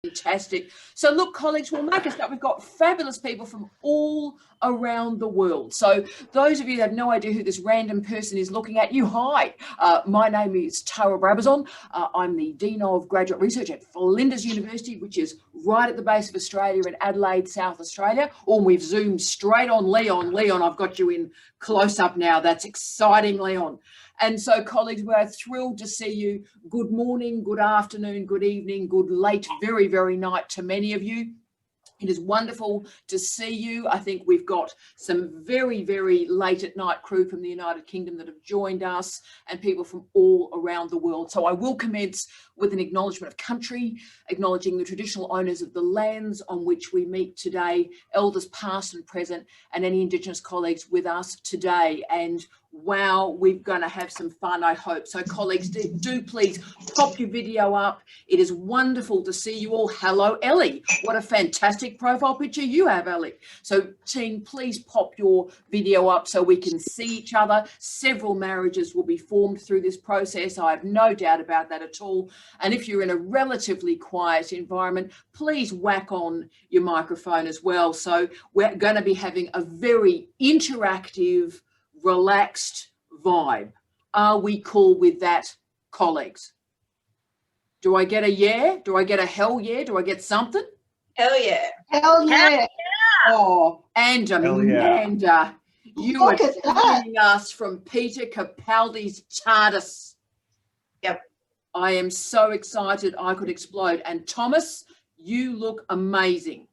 Fantastic. So look, colleagues, we'll make a start. We've got fabulous people from all around the world. So those of you that have no idea who this random person is looking at you, hi. My name is Tara Brabazon. I'm the Dean of Graduate Research at Flinders University, which is right at the base of Australia in Adelaide, South Australia. Oh, we've zoomed straight on Leon. Leon, I've got you in close up now. That's exciting, Leon. And so, colleagues, we're thrilled to see you. Good morning, good afternoon, good evening, good late, very, very night to many of you. It is wonderful to see you. I think we've got some very, very late at night crew from the United Kingdom that have joined us and people from all around the world. So I will commence with an acknowledgement of country, acknowledging the traditional owners of the lands on which we meet today, elders past and present, and any Indigenous colleagues with us today. And wow, we're going to have some fun, I hope. So colleagues, do please pop your video up. It is wonderful to see you all. Hello, Ellie. What a fantastic profile picture you have, Ellie. So team, please pop your video up so we can see each other. Several marriages will be formed through this process. I have no doubt about that at all. And if you're in a relatively quiet environment, please whack on your microphone as well. So we're going to be having a very interactive, relaxed vibe. Are we cool with that, colleagues? Do I get a yeah? Do I get a hell yeah? Do I get something? Hell yeah. Hell yeah. Oh, and Amanda, you are joining us from Peter Capaldi's TARDIS. Yep. I am so excited I could explode. And Thomas, you look amazing.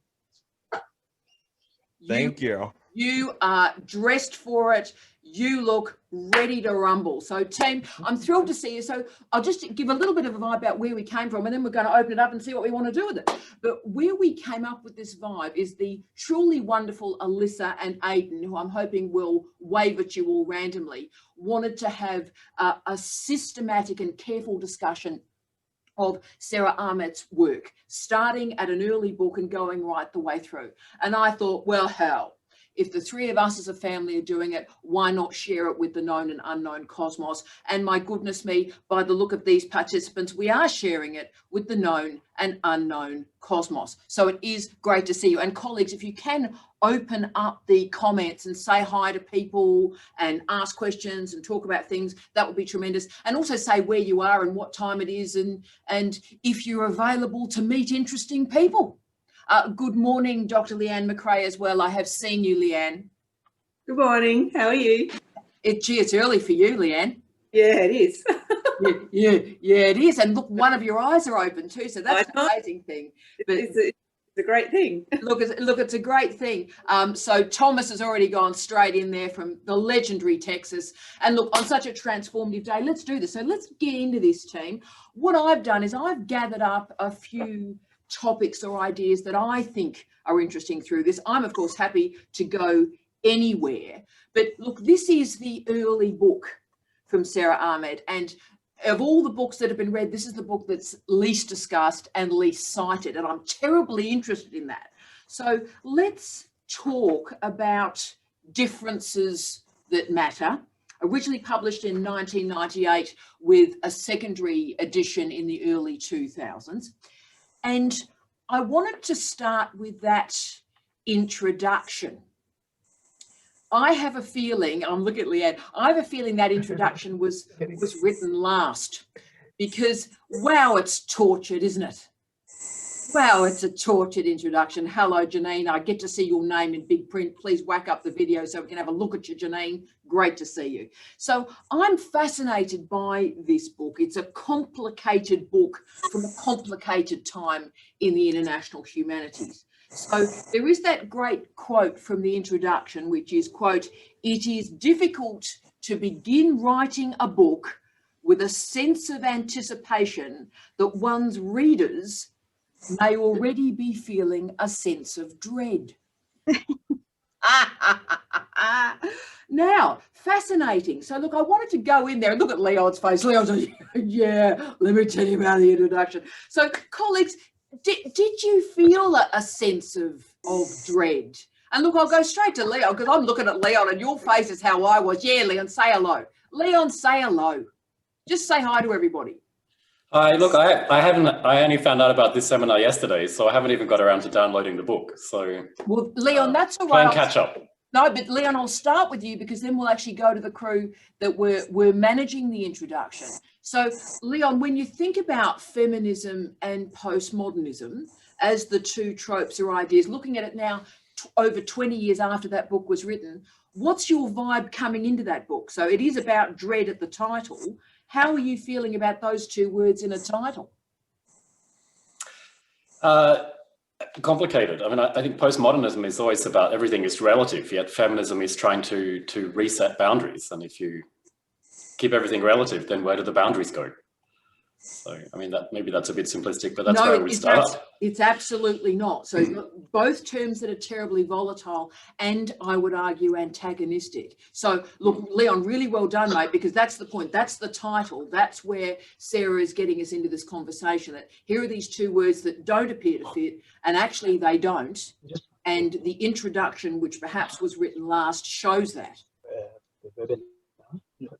Thank you. You are dressed for it. You look ready to rumble. So team, I'm thrilled to see you. So I'll just give a little bit of a vibe about where we came from, and then we're going to open it up and see what we want to do with it. But where we came up with this vibe is the truly wonderful Alyssa and Aidan, who I'm hoping will wave at you all randomly, wanted to have a systematic and careful discussion of Sara Ahmed's work, starting at an early book and going right the way through. And I thought, well, hell, if the three of us as a family are doing it, why not share it with the known and unknown cosmos? And my goodness me, by the look of these participants, we are sharing it with the known and unknown cosmos. So it is great to see you. And colleagues, if you can open up the comments and say hi to people and ask questions and talk about things, that would be tremendous. And also say where you are and what time it is, and if you're available to meet interesting people. Good morning, Dr. Leanne McRae as well. I have seen you, Leanne. Good morning. How are you? Gee, it's early for you, Leanne. Yeah, it is. yeah, it is. And look, one of your eyes are open too, so that's an amazing thing. But it's a great thing. Look, it's a great thing. So Thomas has already gone straight in there from the legendary Texas. And look, on such a transformative day, let's do this. So let's get into this, team. What I've done is I've gathered up a few topics or ideas that I think are interesting through this. I'm, of course, happy to go anywhere. But look, this is the early book from Sara Ahmed. And of all the books that have been read, this is the book that's least discussed and least cited. And I'm terribly interested in that. So let's talk about differences that matter. Originally published in 1998 with a secondary edition in the early 2000s. And I wanted to start with that introduction. I have a feeling, I'm looking at Leanne, I have a feeling that introduction was written last because, wow, it's tortured, isn't it? Wow, it's a tortured introduction. Hello, Janine. I get to see your name in big print. Please whack up the video so we can have a look at you, Janine. Great to see you. So I'm fascinated by this book. It's a complicated book from a complicated time in the international humanities. So there is that great quote from the introduction, which is, quote, "It is difficult to begin writing a book with a sense of anticipation that one's readers may already be feeling a sense of dread." Now, fascinating. So look, I wanted to go in there and look at Leon's face. Leon's like, yeah, let me tell you about the introduction. So colleagues, did you feel a sense of dread? And look, I'll go straight to Leon because I'm looking at Leon and your face is how I was. Yeah, Leon, say hello. Leon, say hello. Just say hi to everybody. Look, I only found out about this seminar yesterday, so I haven't even got around to downloading the book. So, well, Leon, that's all right. Playing catch up. No, but Leon, I'll start with you because then we'll actually go to the crew that we're managing the introduction. So, Leon, when you think about feminism and postmodernism as the two tropes or ideas, looking at it now over 20 years after that book was written, what's your vibe coming into that book? So it is about dread at the title. How are you feeling about those two words in a title? Complicated. I mean, I think postmodernism is always about everything is relative, yet feminism is trying to reset boundaries. And if you keep everything relative, then where do the boundaries go? So, I mean, maybe that's a bit simplistic, but that's where I would start. It's absolutely not. So both terms that are terribly volatile and I would argue antagonistic. So look, Leon, really well done, mate, because that's the point. That's the title. That's where Sarah is getting us into this conversation, that here are these two words that don't appear to fit and actually they don't. And the introduction, which perhaps was written last, shows that.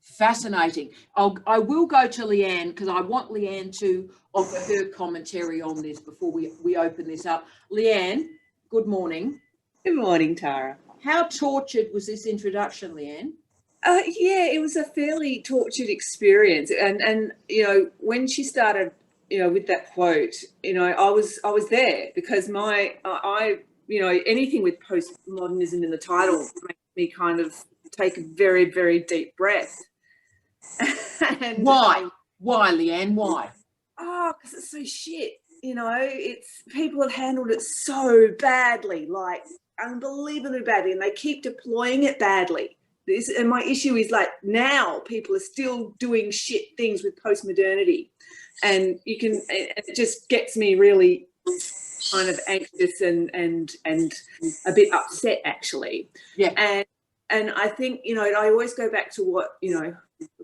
Fascinating. I will go to Leanne because I want Leanne to offer her commentary on this before we open this up. Leanne, good morning. Good morning, Tara. How tortured was this introduction, Leanne? Yeah, it was a fairly tortured experience. And you know, when she started, you know, with that quote, you know, I was there because you know, anything with postmodernism in the title makes me kind of take a very, very deep breath. And, why, Leanne? Why? Oh, because it's so shit. You know, it's people have handled it so badly, like unbelievably badly, and they keep deploying it badly. And my issue is like now people are still doing shit things with postmodernity, and it just gets me really kind of anxious and a bit upset actually. Yeah. And I think, you know, I always go back to what, you know,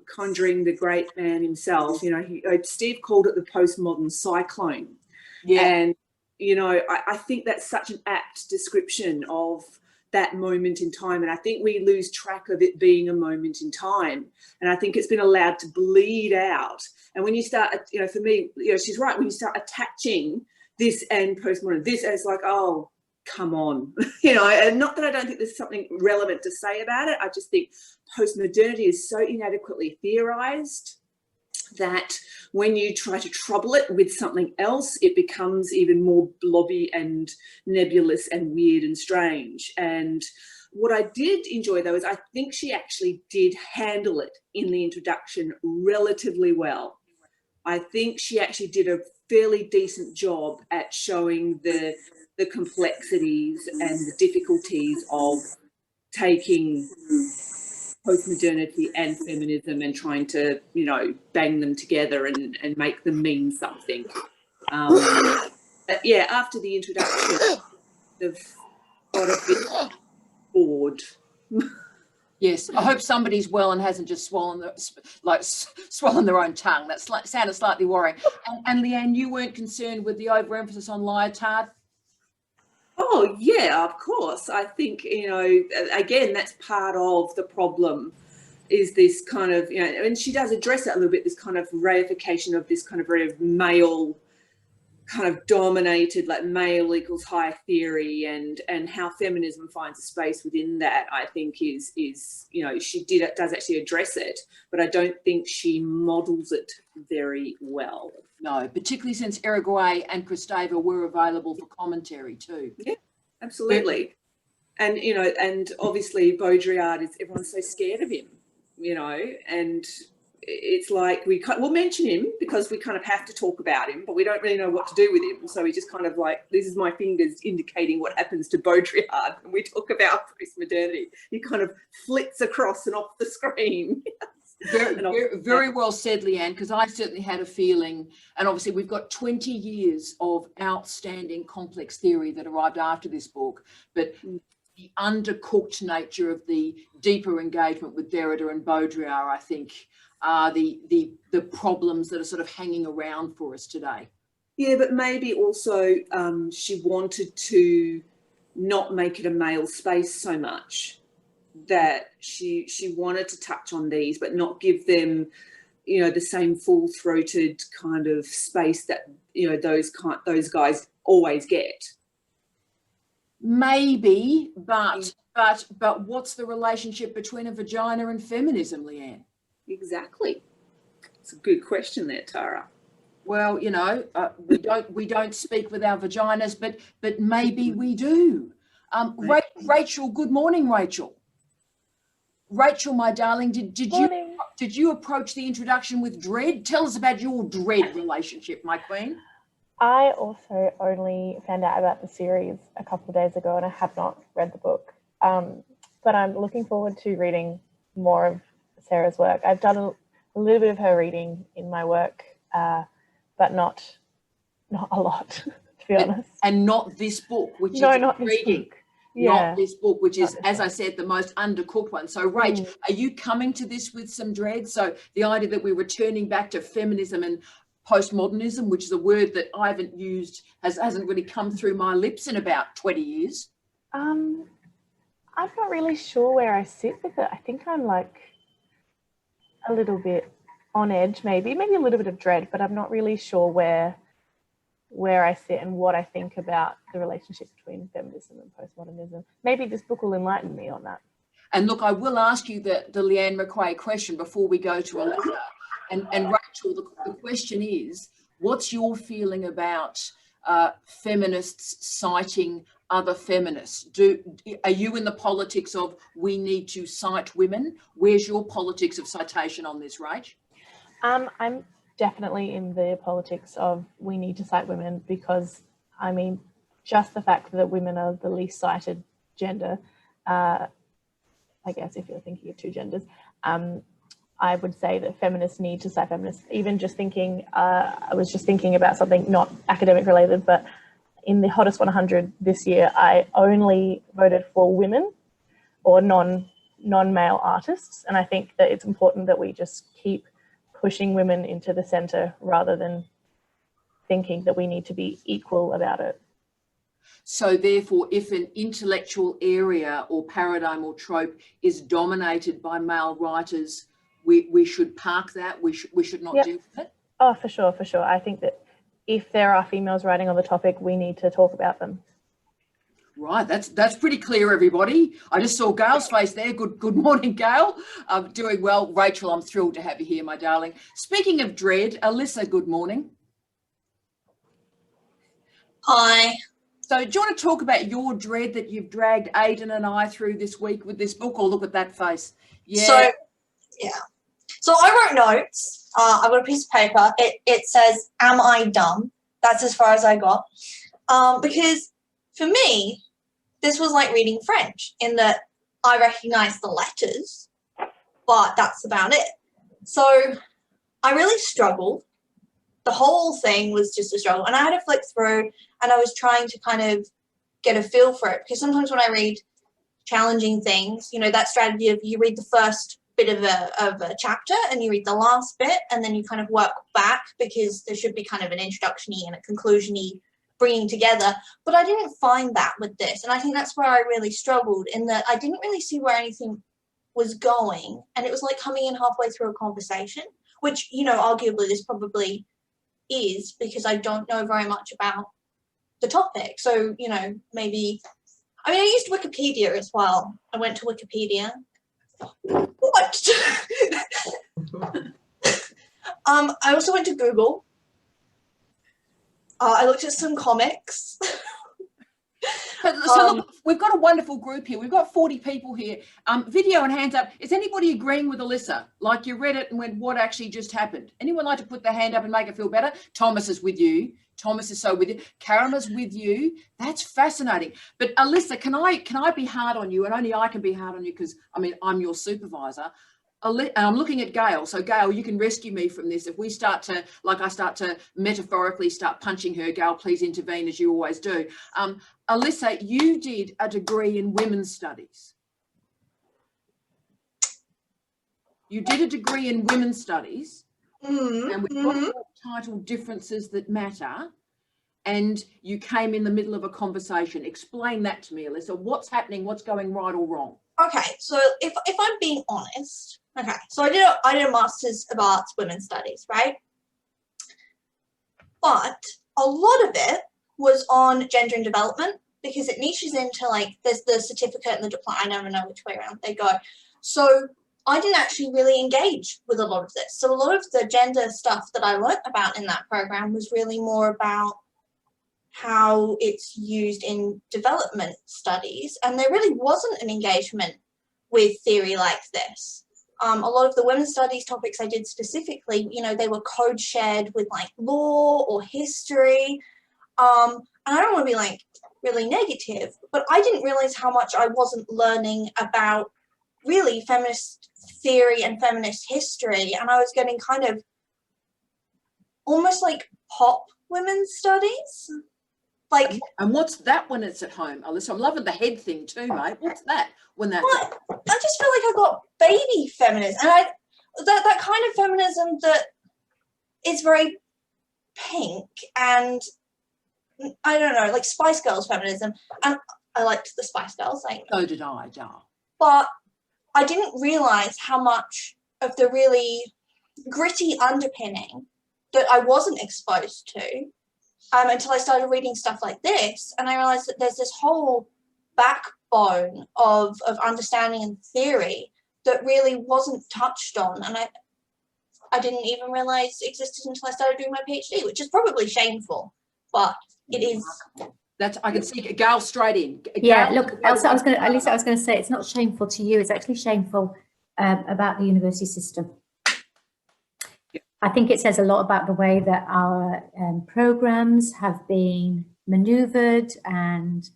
conjuring the great man himself, you know, Steve called it the postmodern cyclone. Yeah. And, you know, I think that's such an apt description of that moment in time. And I think we lose track of it being a moment in time. And I think it's been allowed to bleed out. And when you start, you know, for me, you know, she's right, when you start attaching this and postmodern, this as like, oh, come on, you know, and not that I don't think there's something relevant to say about it. I just think postmodernity is so inadequately theorized that when you try to trouble it with something else, it becomes even more blobby and nebulous and weird and strange. And what I did enjoy, though, is I think she actually did handle it in the introduction relatively well. I think she actually did a fairly decent job at showing the complexities and the difficulties of taking postmodernity and feminism and trying to, you know, bang them together and make them mean something. But yeah, after the introduction, I've got a bit bored. Yes, I hope somebody's well and hasn't just swollen their own tongue. That sounded slightly worrying. And Leanne, you weren't concerned with the overemphasis on leotard? Oh, yeah, of course. I think, you know, again, that's part of the problem is this kind of, you know, and she does address it a little bit, this kind of reification of this kind of very male kind of dominated, like male equals high theory, and how feminism finds a space within that, I think is you know, she does actually address it, but I don't think she models it very well. No, particularly since Irigaray and Kristeva were available for commentary too. Yeah, absolutely. And, you know, and obviously Baudrillard everyone's so scared of him, you know, and it's like we'll mention him because we kind of have to talk about him, but we don't really know what to do with him. So we just kind of like, this is my fingers indicating what happens to Baudrillard when we talk about postmodernity. He kind of flits across and off the screen. Very well said, Leanne, because I certainly had a feeling, and obviously we've got 20 years of outstanding complex theory that arrived after this book, but the undercooked nature of the deeper engagement with Derrida and Baudrillard, I think, are the problems that are sort of hanging around for us today. Yeah, but maybe also she wanted to not make it a male space so much, that she wanted to touch on these but not give them, you know, the same full-throated kind of space that, you know, those guys always get. Maybe, but what's the relationship between a vagina and feminism, Leanne? Exactly. It's a good question there, Tara. Well, you know, we don't speak with our vaginas, but maybe we do. Rachel, good morning, Rachel. Rachel, my darling, did you approach the introduction with dread? Tell us about your dread relationship, my queen. I also only found out about the series a couple of days ago, and I have not read the book. But I'm looking forward to reading more of Sarah's work. I've done a little bit of her reading in my work, but not a lot, to be honest. And not this book, which is not reading. This book. Yeah. Not this book, which is, as I said, the most undercooked one. So, Rach, are you coming to this with some dread? So the idea that we're returning back to feminism and postmodernism, which is a word that I haven't used, hasn't really come through my lips in about 20 years. I'm not really sure where I sit with it. I think I'm like a little bit on edge, maybe a little bit of dread, but I'm not really sure where I sit and what I think about the relationship between feminism and postmodernism. Maybe this book will enlighten me on that. And look, I will ask you the Leanne McQuay question before we go to Alyssa. And Rachel, the question is, what's your feeling about feminists citing other feminists? Are you in the politics of we need to cite women? Where's your politics of citation on this, Rach? I'm definitely in the politics of we need to cite women because, I mean, just the fact that women are the least cited gender, I guess if you're thinking of two genders, I would say that feminists need to cite feminists. Even just thinking, I was just thinking about something not academic related, but in the Hottest 100 this year, I only voted for women or non-male artists. And I think that it's important that we just keep pushing women into the center rather than thinking that we need to be equal about it. So therefore, if an intellectual area or paradigm or trope is dominated by male writers, we should park that. We should not deal with it. Oh, for sure. I think that if there are females writing on the topic, we need to talk about them. Right, that's pretty clear, everybody. I just saw Gail's face there. Good morning, Gail. Doing well. Rachel, I'm thrilled to have you here, my darling. Speaking of dread, Alyssa, good morning. Hi. So do you want to talk about your dread that you've dragged Aidan and I through this week with this book? Or look at that face. Yeah. So I wrote notes. I've got a piece of paper. It says, "Am I dumb?" That's as far as I got. Because for me, this was like reading French in that I recognize the letters, but that's about it. So I really struggled. The whole thing was just a struggle. And I had to flick through and I was trying to kind of get a feel for it. Because sometimes when I read challenging things, you know, that strategy of you read the first bit of a chapter and you read the last bit and then you kind of work back because there should be kind of an introduction-y and a conclusion-y bringing together. But I didn't find that with this. And I think that's where I really struggled in that I didn't really see where anything was going. And it was like coming in halfway through a conversation, which, you know, arguably this probably is because I don't know very much about the topic. So, you know, maybe, I mean, I used Wikipedia as well. I went to Wikipedia. What? I also went to Google. I looked at some comics. So look, we've got a wonderful group here. We've got 40 people here. Video and hands up. Is anybody agreeing with Alyssa? Like you read it and went, what actually just happened? Anyone like to put their hand up and make it feel better? Thomas is with you. Thomas is so with you. Karama's with you. That's fascinating. But Alyssa, can I be hard on you? And only I can be hard on you because, I mean, I'm your supervisor. And I'm looking at Gail. So Gail, you can rescue me from this. If we start to, like I start to metaphorically start punching her, Gail, please intervene as you always do. Alyssa, you did a degree in women's studies. You did a degree in women's studies. And we've got the title Differences That Matter. And you came in the middle of a conversation. Explain that to me, Alyssa. What's happening? What's going right or wrong? okay, so if I'm being honest, okay, so I did a master's of arts, women's studies, right? But a lot of it was on gender and development, because it niches into, like, there's the certificate and the diploma. I never know which way around they go. So I didn't actually really engage with a lot of this. So a lot of the gender stuff that I learnt about in that program was really more about how it's used in development studies, and there really wasn't an engagement with theory like this. A lot of the women's studies topics I did specifically, you know, they were code shared with like law or history. And I don't want to be like really negative, but I didn't realize how much I wasn't learning about really feminist theory and feminist history, and I was getting kind of almost like pop women's studies. Like, and what's that when it's at home, Alyssa? I'm loving the head thing too, mate. What's that when that's I just feel like I got baby feminism, and that kind of feminism that is very pink, and I don't know, like Spice Girls feminism, and I liked the Spice Girls, like, so did I, but I didn't realize how much of the really gritty underpinning that I wasn't exposed to until I started reading stuff like this, and I realized that there's this whole backbone of understanding and theory that really wasn't touched on, and I didn't even realize existed until I started doing my PhD, which is probably shameful, but it is. That's, I can see Gail straight in. Yeah, Gail, look, Elsa, I was going to say it's not shameful to you. It's actually shameful about the university system. I think it says a lot about the way that our programs have been manoeuvred and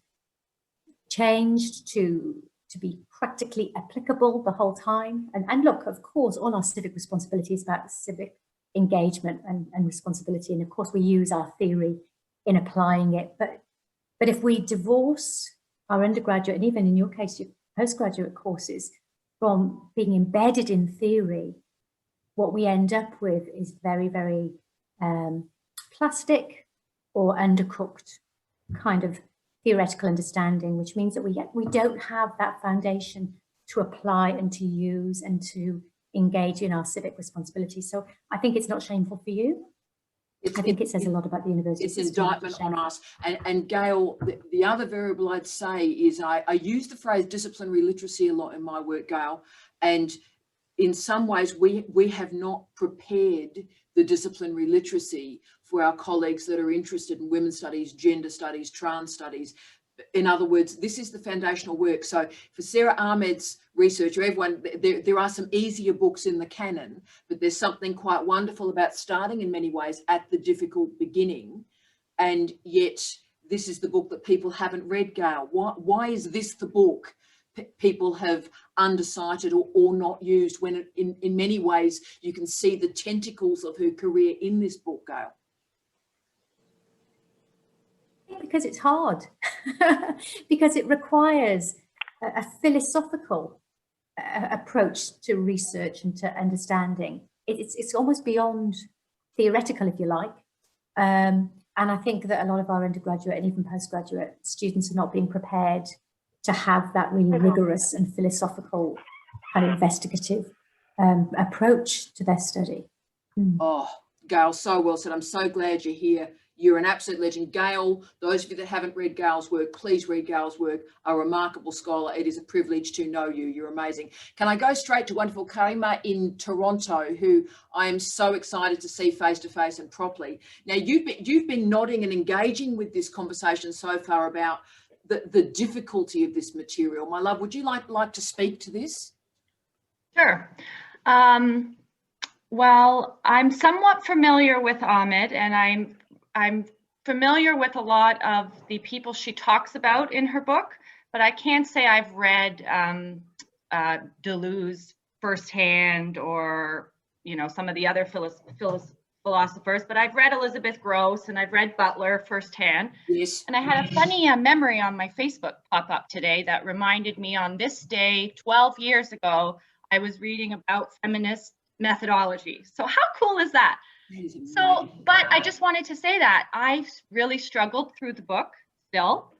changed to be practically applicable the whole time. And look, of course, all our civic responsibility is about civic engagement and responsibility. And of course, we use our theory in applying it. But if we divorce our undergraduate, and even in your case, your postgraduate courses, from being embedded in theory, what we end up with is very, very plastic or undercooked kind of theoretical understanding, which means that we don't have that foundation to apply and to use and to engage in our civic responsibility. So I think it's not shameful for you. I think it says a lot about the university. It's indictment on us. And Gail, the other variable I'd say is I use the phrase disciplinary literacy a lot in my work, Gail, and in some ways we have not prepared the disciplinary literacy for our colleagues that are interested in women's studies, gender studies, trans studies. In other words, this is the foundational work. So for Sara Ahmed's research, or everyone, there are some easier books in the canon, but there's something quite wonderful about starting in many ways at the difficult beginning. And yet this is the book that people haven't read, Gail. Why is this the book people have undercited or not used, when in many ways you can see the tentacles of her career in this book, Gail? Because it's hard, because it requires a philosophical approach to research and to understanding. It's almost beyond theoretical, if you like. And I think that a lot of our undergraduate and even postgraduate students are not being prepared to have that really rigorous and philosophical kind of investigative approach to their study. Oh, Gail, so well said. I'm so glad you're here. You're an absolute legend. Gail, those of you that haven't read Gail's work, please read Gail's work. A remarkable scholar. It is a privilege to know you. You're amazing. Can I go straight to wonderful Karima in Toronto, who I am so excited to see face to face and properly. Now, you've been nodding and engaging with this conversation so far about the difficulty of this material. My love, would you like to speak to this? Sure. Well, I'm somewhat familiar with Ahmed, and I'm familiar with a lot of the people she talks about in her book, but I can't say I've read Deleuze firsthand, or some of the other philosophers, but I've read Elizabeth Gross and I've read Butler firsthand. Yes. And I had a funny memory on my Facebook pop up today that reminded me, on this day 12 years ago, I was reading about feminist methodology. So how cool is that? So, but I just wanted to say that I really struggled through the book still.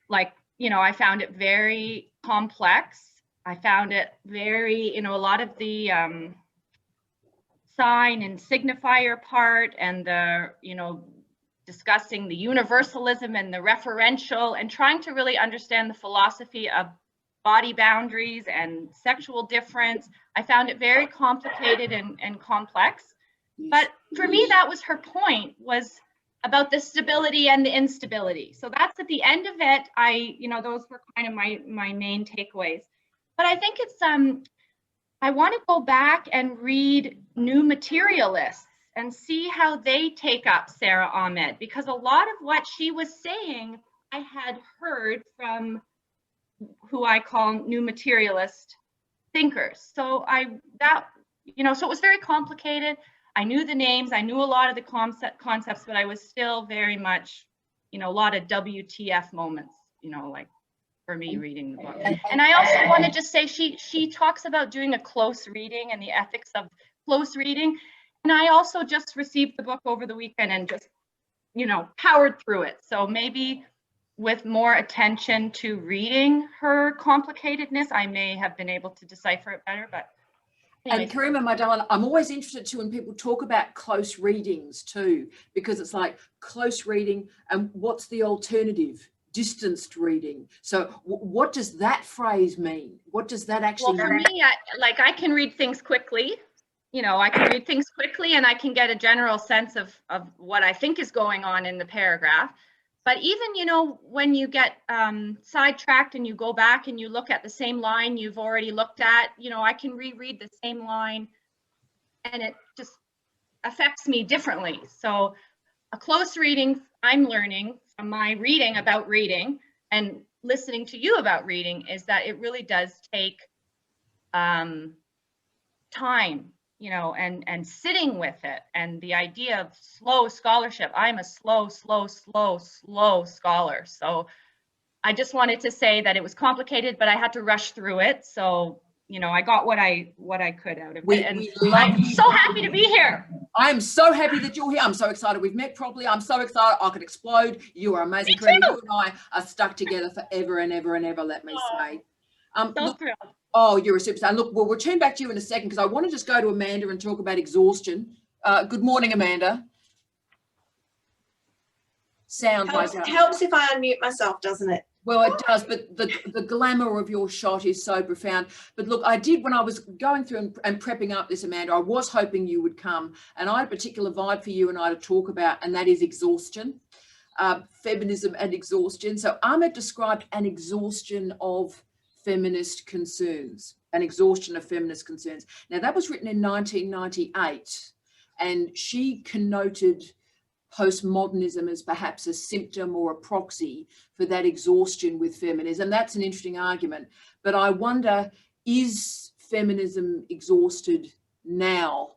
Like, I found it very complex. I found it very, you know, a lot of the sign and signifier part and the, you know, discussing the universalism and the referential and trying to really understand the philosophy of body boundaries and sexual difference. I found it very complicated and complex. But for me, that was her point, was about the stability and the instability. So that's at the end of it. You know, those were kind of my main takeaways. But I think it's, I want to go back and read New Materialists and see how they take up Sara Ahmed, because a lot of what she was saying, I had heard from who I call New Materialist thinkers. So you know, so it was very complicated. I knew the names, I knew a lot of the concepts, but I was still very much, you know, a lot of WTF moments, you know, like for me reading the book. And I also want to just say she talks about doing a close reading and the ethics of close reading. And I also just received the book over the weekend and just, you know, powered through it. So maybe with more attention to reading her complicatedness, I may have been able to decipher it better, but. And Karima, my darling, I'm always interested too when people talk about close readings too, because it's like close reading and what's the alternative? Distanced reading. So what does that phrase mean? What does that actually mean? Well, for me, I can read things quickly. You know, I can read things quickly and I can get a general sense of what I think is going on in the paragraph. But even, you know, when you get sidetracked and you go back and you look at the same line you've already looked at, you know, I can reread the same line and it just affects me differently. So a close reading, I'm learning from my reading about reading and listening to you about reading, is that it really does take time, you know, and sitting with it, and the idea of slow scholarship. I'm a slow scholar. So I just wanted to say that it was complicated, but I had to rush through it. So, you know, I got what I could out of it. And I'm so happy to be here. I'm so happy that you're here. I'm so excited we've met properly. I'm so excited I could explode. You are amazing. You and I are stuck together forever and ever and ever, let me say. So thrilled. Oh, you're a superstar. Look, we'll return back to you in a second because I want to just go to Amanda and talk about exhaustion. Good morning, Amanda. Sound helps if I unmute myself, doesn't it? Well, it does, but the glamour of your shot is so profound. But look, I did, when I was going through and prepping up this, Amanda, I was hoping you would come, and I had a particular vibe for you and I to talk about, and that is exhaustion, feminism and exhaustion. So Ahmed described an exhaustion of feminist concerns, an exhaustion of feminist concerns. Now, that was written in 1998, and she connoted postmodernism as perhaps a symptom or a proxy for that exhaustion with feminism. That's an interesting argument, but I wonder, is feminism exhausted now,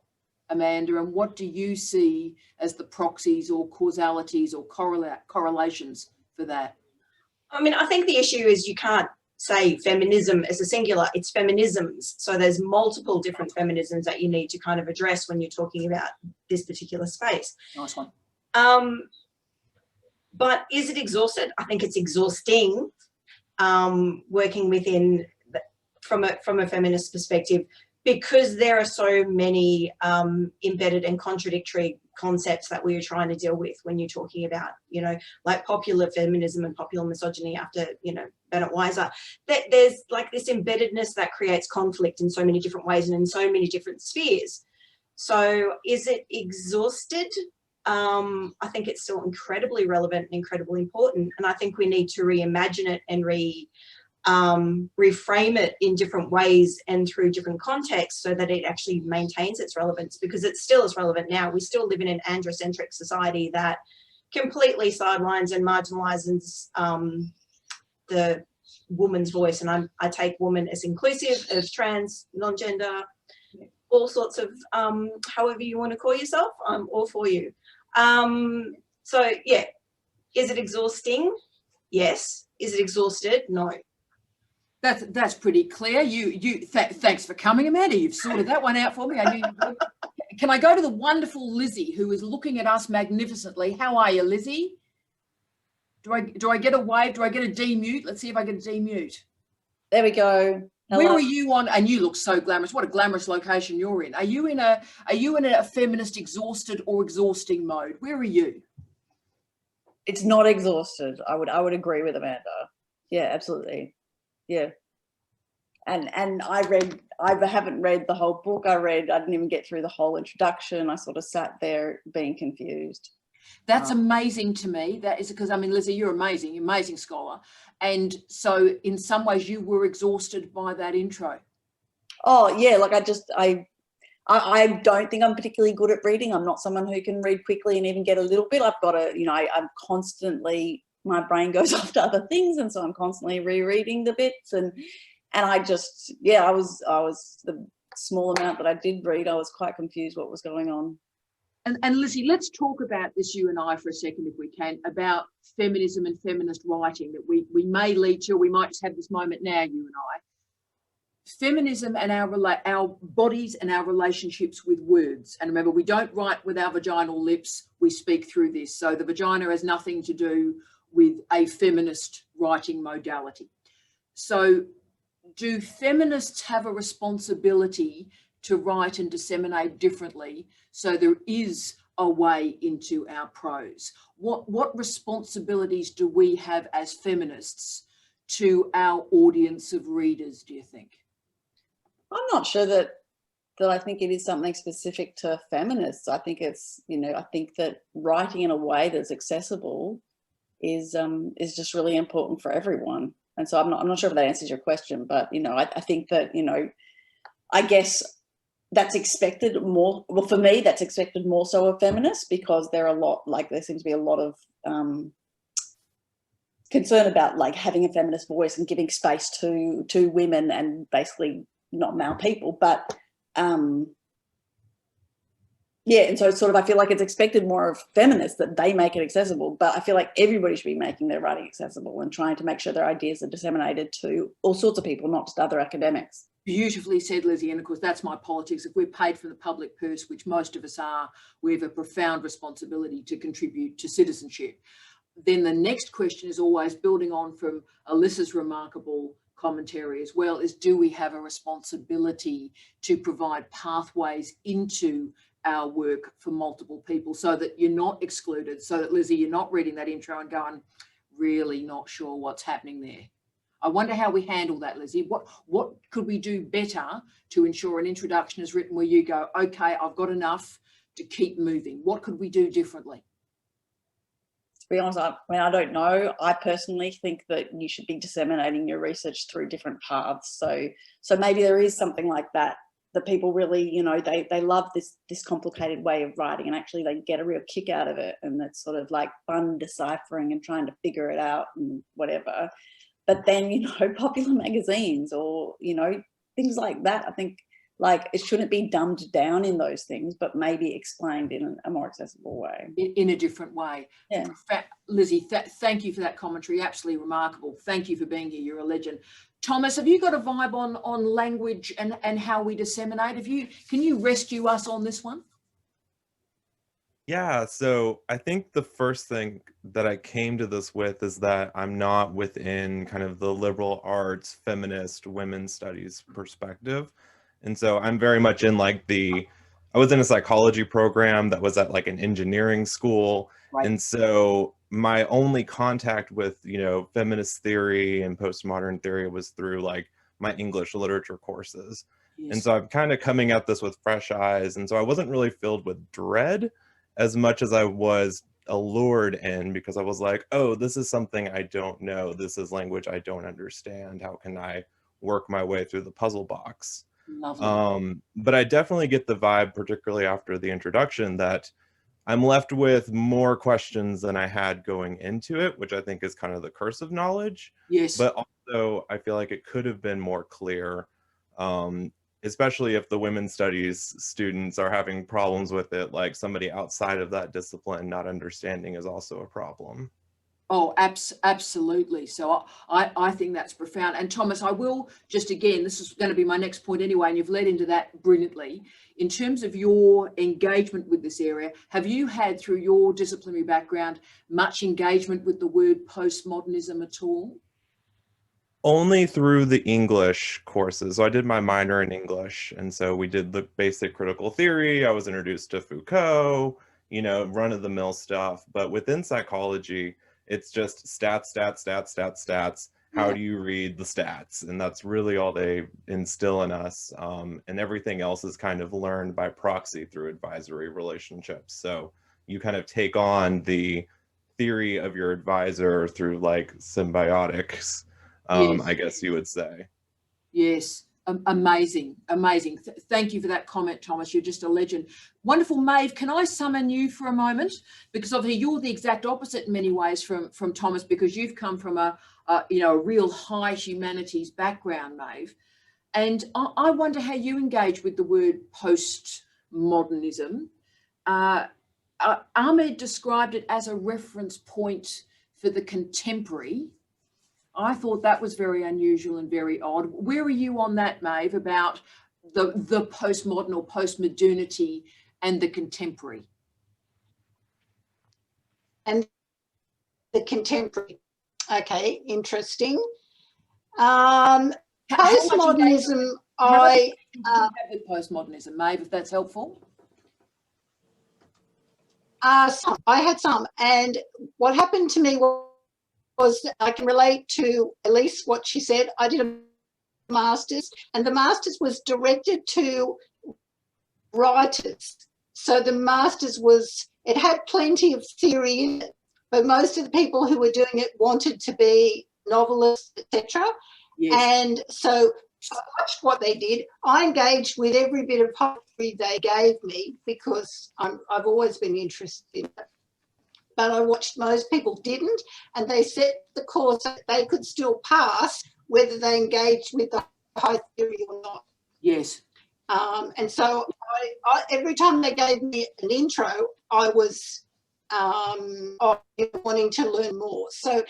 Amanda, and what do you see as the proxies or causalities or correlations for that? I mean, I think the issue is you can't say feminism as a singular, it's feminisms. So there's multiple different feminisms that you need to kind of address when you're talking about this particular space. Nice one. But is it exhausted? I think it's exhausting, working within from a feminist perspective, because there are so many embedded and contradictory concepts that we are trying to deal with when you're talking about, you know, like popular feminism and popular misogyny after, you know, Bennett Weiser. There's like this embeddedness that creates conflict in so many different ways and in so many different spheres. So is it exhausted? I think it's still incredibly relevant and incredibly important. And I think we need to reimagine it and reframe it in different ways and through different contexts so that it actually maintains its relevance, because it still is relevant now. We still live in an androcentric society that completely sidelines and marginalizes the woman's voice. And I take woman as inclusive, as trans, non-gender, all sorts of, however you want to call yourself, I'm all for you. So yeah, is it exhausting? Yes. Is it exhausted? No. That's pretty clear. Thanks for coming, Amanda. You've sorted that one out for me. I knew you would. Can I go to the wonderful Lizzie, who is looking at us magnificently? How are you, Lizzie? Do I get a wave? Do I get a demute? Let's see if I can demute. There we go. Where Hello. are you on? And you look so glamorous. What a glamorous location you're in. Are you in a feminist exhausted or exhausting mode? Where are you? It's not exhausted. I would agree with Amanda. Yeah, absolutely. Yeah. And I haven't read the whole book. I didn't even get through the whole introduction. I sort of sat there being confused. That's amazing to me. That is because, I mean, Lizzie, you're amazing, amazing scholar. And so in some ways you were exhausted by that intro. Oh yeah, like I don't think I'm particularly good at reading. I'm not someone who can read quickly and even get a little bit. I've got to, I'm constantly, my brain goes off to other things, and so I'm constantly rereading the bits. And I just, yeah, I was the small amount that I did read, I was quite confused what was going on. And Lizzie, let's talk about this, you and I, for a second, if we can, about feminism and feminist writing that we may lead to. We might just have this moment now, you and I. Feminism and our bodies and our relationships with words. And remember, we don't write with our vaginal lips, we speak through this. So the vagina has nothing to do with a feminist writing modality. So do feminists have a responsibility to write and disseminate differently so there is a way into our prose? What responsibilities do we have as feminists to our audience of readers, do you think? I'm not sure that I think it is something specific to feminists. I think it's, I think that writing in a way that's accessible is just really important for everyone. And so I'm not sure if that answers your question, but, I think that, I guess that's expected more, well, for me, that's expected more so of feminists, because there seems to be a lot of concern about like having a feminist voice and giving space to women and basically not male people. But yeah, and so it's sort of, I feel like it's expected more of feminists that they make it accessible, but I feel like everybody should be making their writing accessible and trying to make sure their ideas are disseminated to all sorts of people, not just other academics. Beautifully said, Lizzie, and of course that's my politics. If we're paid from the public purse, which most of us are, we have a profound responsibility to contribute to citizenship. Then the next question is always, building on from Alyssa's remarkable commentary as well, is do we have a responsibility to provide pathways into our work for multiple people so that you're not excluded, so that, Lizzie, you're not reading that intro and going, really not sure what's happening there. I wonder how we handle that, Lizzie. What could we do better to ensure an introduction is written where you go, okay, I've got enough to keep moving? What could we do differently? To be honest, I don't know. I personally think that you should be disseminating your research through different paths. So maybe there is something like that people really, they love this complicated way of writing, and actually they get a real kick out of it, and it's sort of like fun deciphering and trying to figure it out and whatever. But then, popular magazines or, things like that, I think like it shouldn't be dumbed down in those things, but maybe explained in a more accessible way. In a different way. Yeah. Lizzie, thank you for that commentary. Absolutely remarkable. Thank you for being here. You're a legend. Thomas, have you got a vibe on language and how we disseminate? Can you rescue us on this one? Yeah, so I think the first thing that I came to this with is that I'm not within kind of the liberal arts, feminist, women's studies perspective. And so I'm very much in like I was in a psychology program that was at like an engineering school. Right. And so my only contact with, feminist theory and postmodern theory was through like my English literature courses. Yes. And so I'm kind of coming at this with fresh eyes. And so I wasn't really filled with dread as much as I was allured in, because I was like, oh, this is something I don't know. This is language I don't understand. How can I work my way through the puzzle box? Lovely. But I definitely get the vibe, particularly after the introduction, that I'm left with more questions than I had going into it, which I think is kind of the curse of knowledge. Yes. But also I feel like it could have been more clear, especially if the women's studies students are having problems with it, like somebody outside of that discipline not understanding is also a problem. Oh, absolutely. So I think that's profound. And Thomas, I will just, again, this is going to be my next point anyway, and you've led into that brilliantly. In terms of your engagement with this area, have you had, through your disciplinary background, much engagement with the word postmodernism at all? Only through the English courses. So I did my minor in English, and so we did the basic critical theory. I was introduced to Foucault, you know, run-of-the-mill stuff. But within psychology, it's just stats, stats, stats, stats, stats. How do you read the stats? And that's really all they instill in us. And everything else is kind of learned by proxy through advisory relationships. So you kind of take on the theory of your advisor through like symbiotics. Yes. I guess you would say. Yes, amazing, amazing. Thank you for that comment, Thomas. You're just a legend. Wonderful. Maeve, can I summon you for a moment? Because obviously you're the exact opposite in many ways from Thomas, because you've come from a real high humanities background, Maeve. And I wonder how you engage with the word postmodernism. Ahmed described it as a reference point for the contemporary. I thought that was very unusual and very odd. Where are you on that, Maeve, about the postmodern or postmodernity and the contemporary? And the contemporary. Okay, interesting. Postmodernism, I have with postmodernism, Maeve, if that's helpful. I had some, and what happened to me was I can relate to Elise what she said. I did a master's, and the master's was directed to writers. So the master's it had plenty of theory in it, but most of the people who were doing it wanted to be novelists, etc. Yes. And so I watched what they did. I engaged with every bit of poetry they gave me because I've always been interested in it. But I watched most people didn't, and they set the course that they could still pass whether they engaged with the high theory or not. Yes. And so I every time they gave me an intro, I was wanting to learn more. So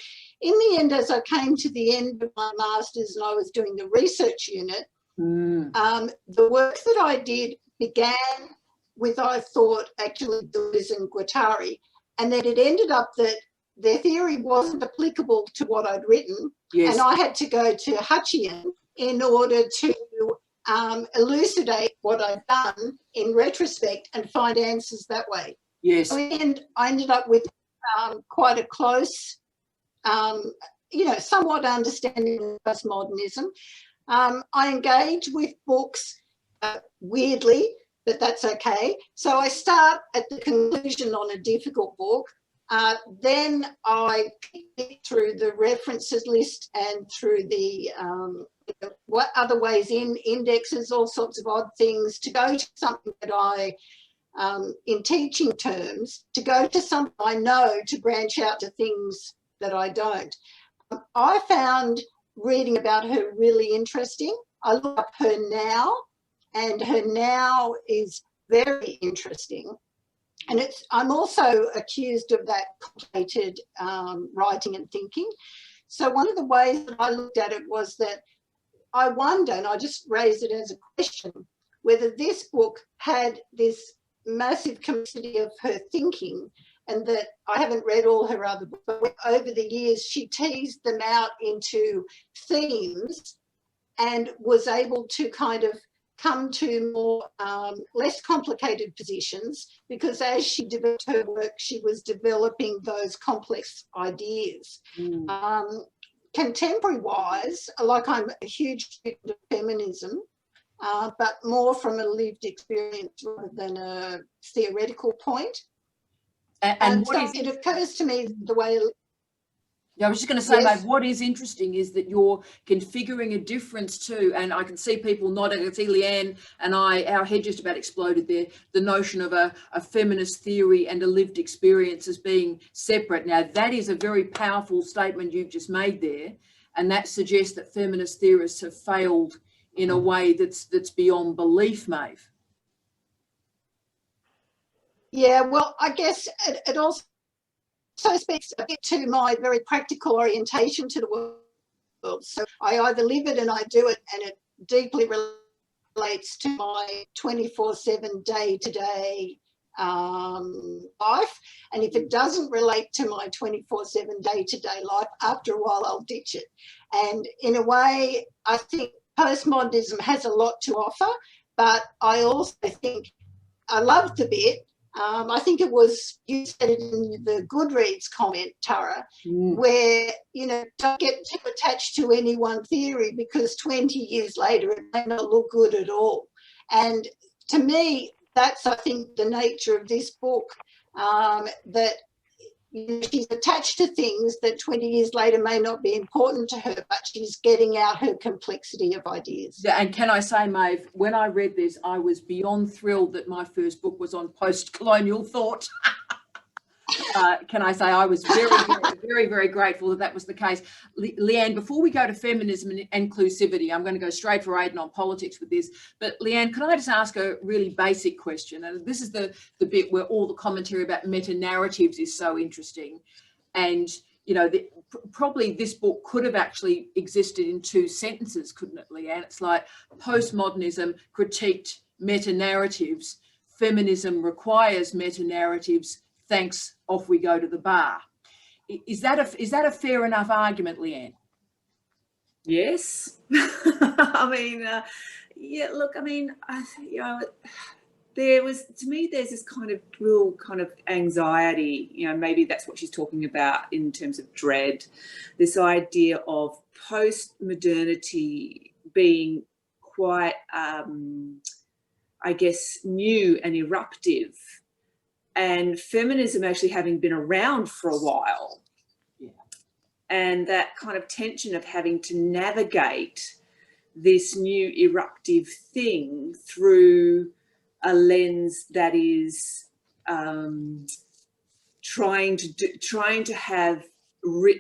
in the end, as I came to the end of my master's and I was doing the research unit, the work that I did began with, I thought, actually Deleuze and Guattari, and then it ended up that their theory wasn't applicable to what I'd written. Yes. And I had to go to Hutchian in order to elucidate what I'd done in retrospect and find answers that way. Yes. And I ended up with quite a close, somewhat understanding of postmodernism. I engage with books weirdly, but that's okay. So I start at the conclusion on a difficult book. Then I pick through the references list and through the what other ways in indexes, all sorts of odd things, to go to something that I, in teaching terms, to go to something I know, to branch out to things that I don't. I found reading about her really interesting. I look up her now, and her now is very interesting. And I'm also accused of that complicated writing and thinking. So one of the ways that I looked at it was that I wonder, and I just raised it as a question, whether this book had this massive complexity of her thinking, and that I haven't read all her other books, but over the years she teased them out into themes and was able to kind of come to more less complicated positions, because as she developed her work, she was developing those complex ideas. Contemporary-wise, like, I'm a huge student of feminism, but more from a lived experience rather than a theoretical point. And so it occurs to me the way... Yeah, I was just going to say, yes. Mate, what is interesting is that you're configuring a difference too, and I can see people nodding. I can see Leanne and our head just about exploded there, the notion of a feminist theory and a lived experience as being separate. Now, that is a very powerful statement you've just made there, and that suggests that feminist theorists have failed in a way that's beyond belief, Maeve. Yeah, well, I guess it also speaks a bit to my very practical orientation to the world. So I either live it and I do it, and it deeply relates to my 24/7 day-to-day life. And if it doesn't relate to my 24/7 day-to-day life, after a while I'll ditch it. And in a way, I think postmodernism has a lot to offer, but I also think I loved the bit. I think it was, you said it in the Goodreads comment, Tara, where, you know, don't get too attached to any one theory because 20 years later it may not look good at all. And to me, that's, I think, the nature of this book, that, you know, she's attached to things that 20 years later may not be important to her, but she's getting out her complexity of ideas. Yeah, and can I say, Maeve, when I read this, I was beyond thrilled that my first book was on post-colonial thought. Can I say I was very, very grateful that that was the case. Leanne, before we go to feminism and inclusivity, I'm going to go straight for Aidan on politics with this. But Leanne, can I just ask a really basic question? And this is the bit where all the commentary about meta-narratives is so interesting. And, you know, probably this book could have actually existed in 2 sentences, couldn't it, Leanne? It's like postmodernism critiqued meta-narratives. Feminism requires meta-narratives. Thanks, off we go to the bar. Is that a fair enough argument, Leanne? Yes. I mean, yeah, look, I mean, you know, there was, to me, there's this kind of real kind of anxiety, you know, maybe that's what she's talking about in terms of dread, this idea of post-modernity being quite, I guess, new and eruptive, and feminism actually having been around for a while. Yeah. And that kind of tension of having to navigate this new eruptive thing through a lens that is trying to have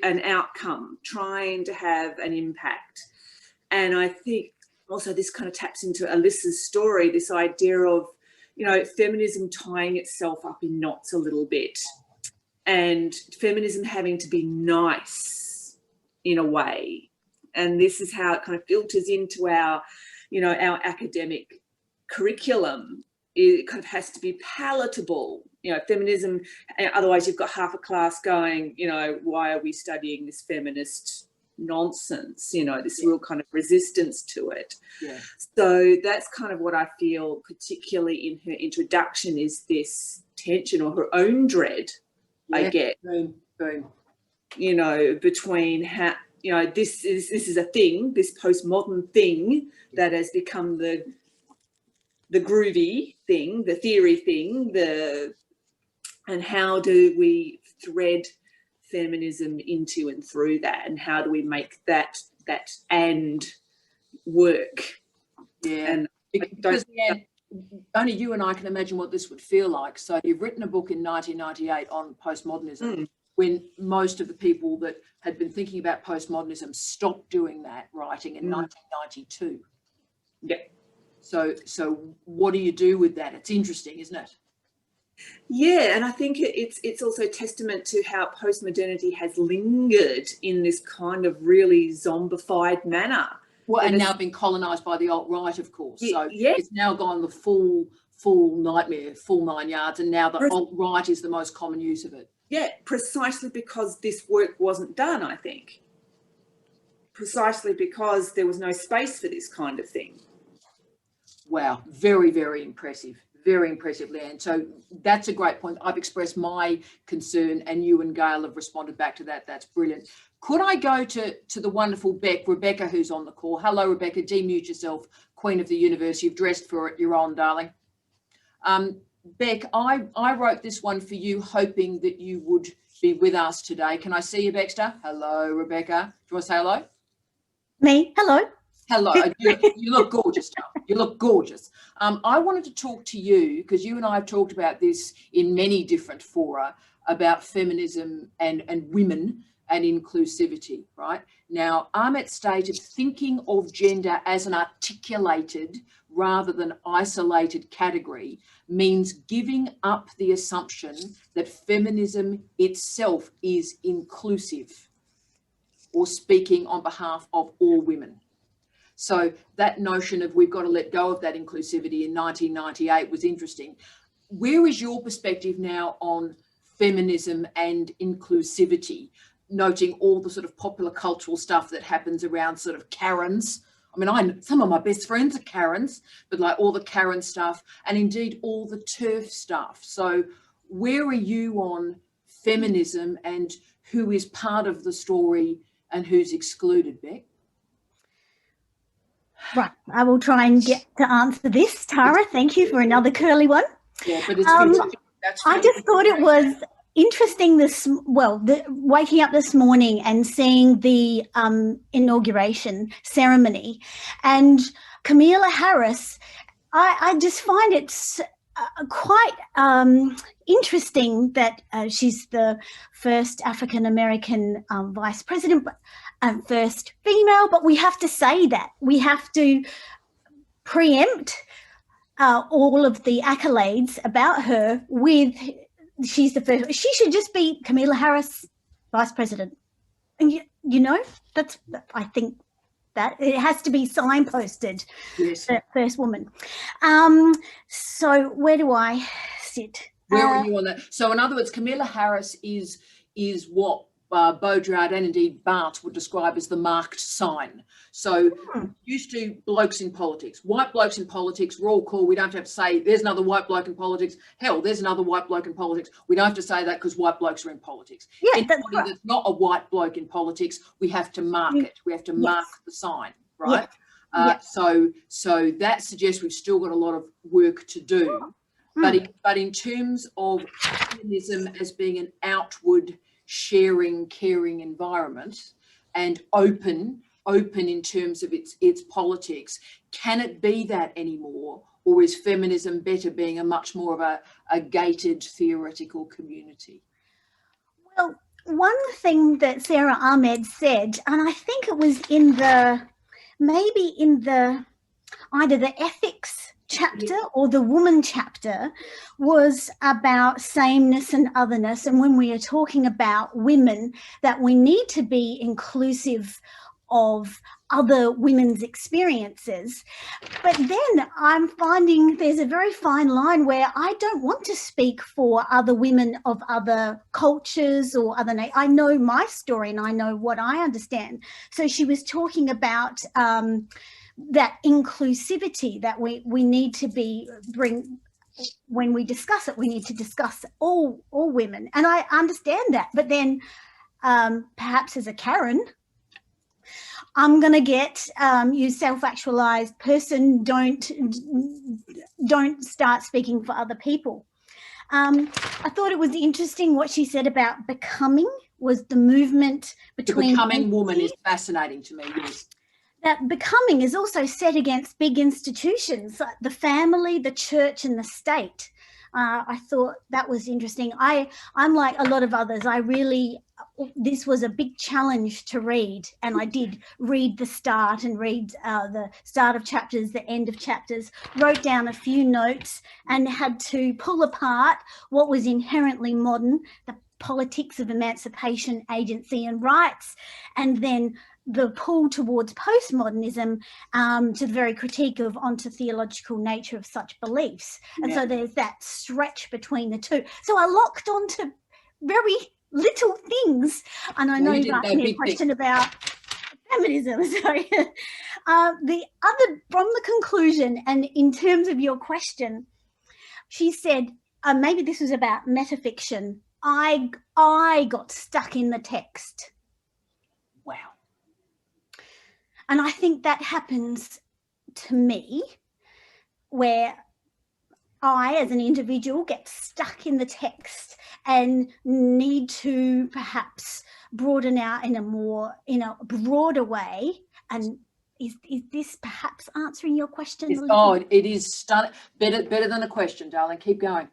an outcome, trying to have an impact. And I think also this kind of taps into Alyssa's story, this idea of, you know, feminism tying itself up in knots a little bit, and feminism having to be nice in a way. And this is how it kind of filters into our, you know, our academic curriculum. It kind of has to be palatable, you know, feminism, otherwise you've got half a class going, you know, why are we studying this feminist nonsense, you know, this real kind of resistance to it. Yeah. So that's kind of what I feel, particularly in her introduction, is this tension, or her own dread, I get, you know, between how, you know, this is a thing, this postmodern thing that has become the groovy thing, the theory thing, and how do we thread feminism into and through that, and how do we make that and work? Yeah, and because only you and I can imagine what this would feel like. So you've written a book in 1998 on postmodernism, when most of the people that had been thinking about postmodernism stopped doing that writing in 1992. Yeah. So what do you do with that? It's interesting, isn't it? Yeah, and I think it's also testament to how postmodernity has lingered in this kind of really zombified manner. Well, and now been colonised by the alt-right, of course. So it's now gone the full nightmare, full 9 yards, and now the alt-right is the most common use of it. Yeah, precisely because this work wasn't done, I think. Precisely because there was no space for this kind of thing. Wow, very, very impressive. Very impressive, Leanne. So that's a great point. I've expressed my concern and you and Gail have responded back to that. That's brilliant. Could I go to the wonderful Rebecca, who's on the call? Hello, Rebecca. Demute yourself, Queen of the Universe. You've dressed for it. You're on, darling. Beck, I wrote this one for you, hoping that you would be with us today. Can I see you, Baxter? Hello, Rebecca. Do you want to say hello? Me? Hello. Hello. You look gorgeous, darling. You look gorgeous. I wanted to talk to you because you and I have talked about this in many different fora about feminism and women and inclusivity, right? Now, Ahmed stated thinking of gender as an articulated rather than isolated category means giving up the assumption that feminism itself is inclusive or speaking on behalf of all women. So that notion of we've got to let go of that inclusivity in 1998 was interesting. where is your perspective now on feminism and inclusivity, noting all the sort of popular cultural stuff that happens around sort of Karens? I mean, some of my best friends are Karens, but like all the Karen stuff, and indeed all the TERF stuff. So where are you on feminism and who is part of the story and who's excluded, Beck? Right, I will try and get to answer this, Tara. Thank you for another curly one. Yeah, but it's I just thought it was interesting waking up this morning and seeing the inauguration ceremony, and Kamala Harris. I just find it quite interesting that she's the first African-American vice president, first female, but we have to say that. We have to preempt all of the accolades about her with, she's the first. She should just be Kamala Harris, vice president. And you know, I think that it has to be signposted. Yes. First woman. So where do I sit? Where are you on that? So in other words, Kamala Harris is what Baudrillard and indeed Barthes would describe as the marked sign. So used to blokes in politics, white blokes in politics, we're all cool. We don't have to say there's another white bloke in politics. Hell, there's another white bloke in politics. We don't have to say that because white blokes are in politics. Yeah, anybody that's right. that's not a white bloke in politics, we have to mark it. We have to mark the sign, right? So that suggests we've still got a lot of work to do. But in terms of feminism as being an outward sharing, caring environment and open in terms of its politics, can it be that anymore, or is feminism better being a much more of a gated theoretical community? Well, one thing that Sara Ahmed said, and I think it was maybe in either the ethics chapter or the woman chapter, was about sameness and otherness, and when we are talking about women, that we need to be inclusive of other women's experiences. But then I'm finding there's a very fine line where I don't want to speak for other women of other cultures or other I know my story and I know what I understand. So she was talking about that inclusivity that we need to bring when we discuss it. We need to discuss all women, and I understand that. But then perhaps as a Karen, I'm going to get you self-actualized person, don't start speaking for other people. I thought it was interesting what she said about becoming was the movement between the becoming woman is fascinating to me. Yes. That becoming is also set against big institutions like the family, the church, and the state. I thought that was interesting. I'm like a lot of others. This was a big challenge to read, and I did read the start and read the start of chapters, the end of chapters, wrote down a few notes and had to pull apart what was inherently modern, the politics of emancipation, agency and rights, and then the pull towards postmodernism to the very critique of onto-theological nature of such beliefs. And so there's that stretch between the two. So I locked onto very little things. And I know you asked me a question about feminism. So the other, from the conclusion and in terms of your question, she said, maybe this was about metafiction. I got stuck in the text. Wow. And I think that happens to me where I, as an individual, get stuck in the text and need to perhaps broaden out in a broader way. And is this perhaps answering your question? It is better than a question, darling. Keep going.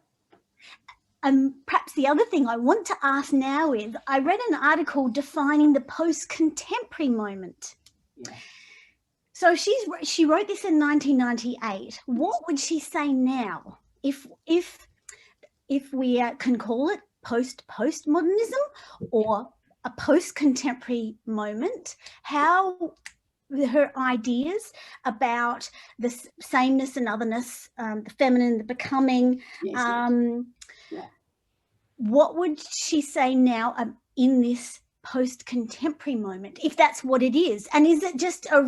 Perhaps the other thing I want to ask now is, I read an article defining the post-contemporary moment. Yeah. So she wrote this in 1998. What would she say now if we can call it postmodernism or a post-contemporary moment? How her ideas about the sameness and otherness, the feminine, the becoming. Yeah. What would she say now in this post-contemporary moment, if that's what it is? And is it just a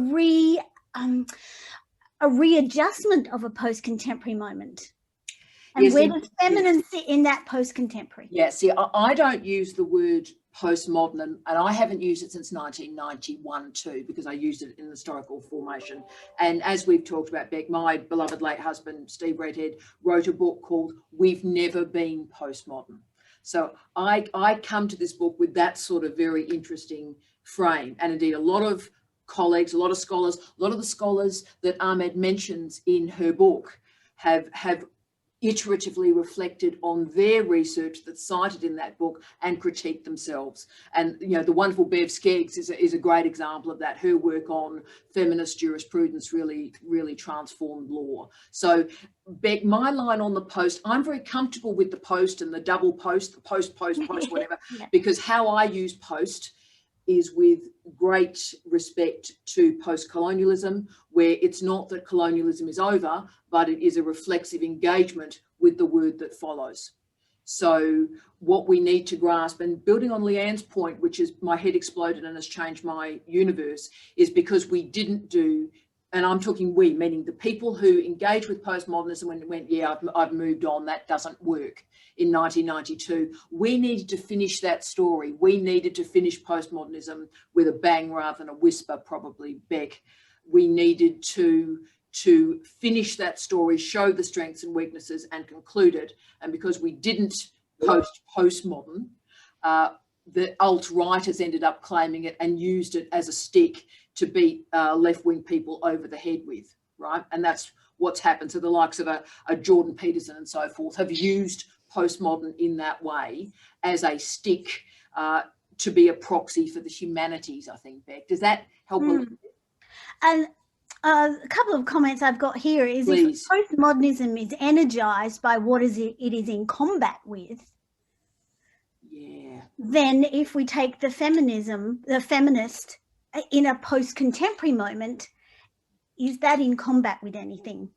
readjustment of a post-contemporary moment? And where does feminine sit in that post-contemporary? Yeah, see, I don't use the word postmodern, and I haven't used it since 1991 too, because I used it in historical formation. And as we've talked about, Beck, my beloved late husband, Steve Redhead, wrote a book called We've Never Been Postmodern. So I come to this book with that sort of very interesting frame. And indeed, a lot of colleagues, a lot of scholars, a lot of the scholars that Ahmed mentions in her book have iteratively reflected on their research that's cited in that book and critiqued themselves. And, you know, the wonderful Bev Skeggs is a great example of that. Her work on feminist jurisprudence really transformed law. So, Beck, my line on the post, I'm very comfortable with the post and the double post, the post, whatever, because how I use post is with great respect to post-colonialism, where it's not that colonialism is over, but it is a reflexive engagement with the word that follows. So what we need to grasp, and building on Leanne's point, which is my head exploded and has changed my universe, is because we didn't do, and I'm talking we, meaning the people who engaged with postmodernism and went, yeah, I've moved on, that doesn't work, in 1992. We needed to finish that story. We needed to finish postmodernism with a bang rather than a whisper, probably, Beck. We needed to finish that story, show the strengths and weaknesses, and conclude it. And because we didn't postmodern, the alt-righters ended up claiming it and used it as a stick to beat left-wing people over the head with, right? And that's what's happened. So the likes of a Jordan Peterson and so forth have used postmodern in that way as a stick to be a proxy for the humanities, I think, Beck. Does that help a little bit? And a couple of comments I've got here is, if postmodernism is energized by what it is in combat with, then if we take the feminist in a post-contemporary moment, is that in combat with anything?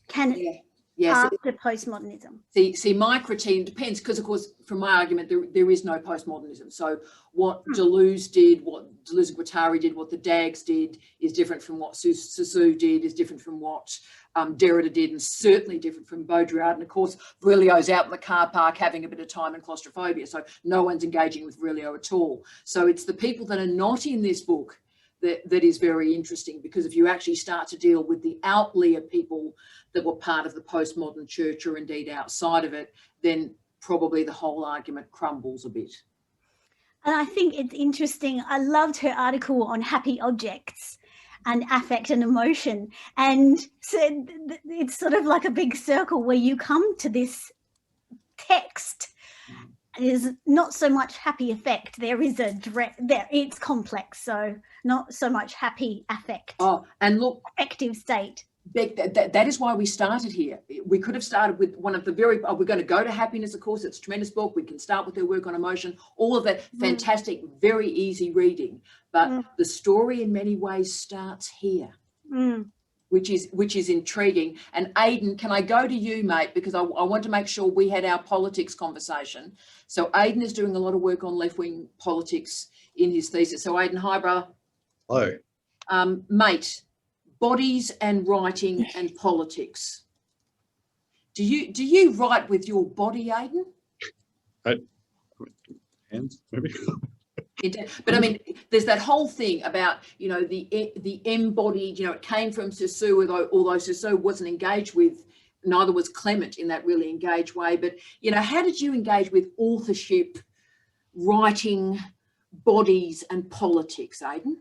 Can it after postmodernism? See, my critique depends, because of course, from my argument, there is no postmodernism. So what Deleuze did, what Deleuze and Guattari did, what the Dags did is different from what Saussure did, is different from what Derrida did, and certainly different from Baudrillard. And of course, Virilio's out in the car park having a bit of time in claustrophobia, so no one's engaging with Virilio at all. So it's the people that are not in this book that is very interesting, because if you actually start to deal with the outlier people that were part of the postmodern church, or indeed outside of it, then probably the whole argument crumbles a bit. And I think it's interesting. I loved her article on happy objects and affect and emotion. And so it's sort of like a big circle where you come to this text. There's not so much happy affect. There is it's complex. So not so much happy affect. Oh, and look, affective state. Beck, that is why we started here. We could have started with one of the we're going to go to happiness, of course, it's a tremendous book. We can start with her work on emotion, all of that, fantastic, very easy reading. But the story in many ways starts here, which is intriguing. And Aidan, can I go to you, mate? Because I want to make sure we had our politics conversation. So Aidan is doing a lot of work on left-wing politics in his thesis. So Aidan, hi, brother. Hello. Mate, bodies and writing and politics. Do you write with your body, Aidan? Hands, maybe. But I mean, there's that whole thing about, you know, the embodied, you know, it came from Saussure, although Saussure wasn't engaged with, neither was Clement in that really engaged way. But, you know, how did you engage with authorship, writing, bodies and politics, Aidan?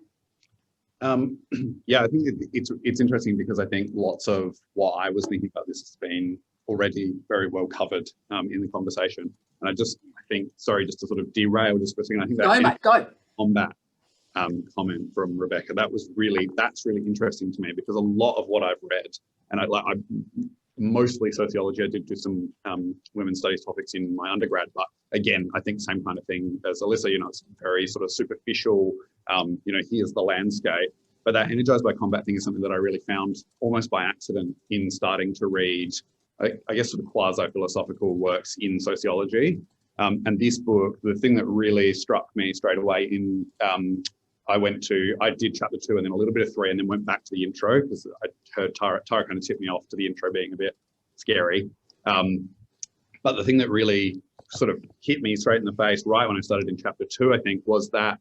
Yeah, I think it's interesting, because I think lots of what I was thinking about this has been already very well covered in the conversation. And I think, sorry, just to sort of derail just for a second, I think that on that comment from Rebecca, that's really interesting to me, because a lot of what I've read, and I mostly sociology, I did do some women's studies topics in my undergrad, but again, I think same kind of thing as Alyssa, you know, it's very sort of superficial, you know, here's the landscape. But that energized by combat thing is something that I really found almost by accident in starting to read, I guess, sort of quasi-philosophical works in sociology. And this book, the thing that really struck me straight away I did chapter 2 and then a little bit of 3 and then went back to the intro because I heard Tara kind of tip me off to the intro being a bit scary. But the thing that really sort of hit me straight in the face right when I started in chapter 2, I think, was that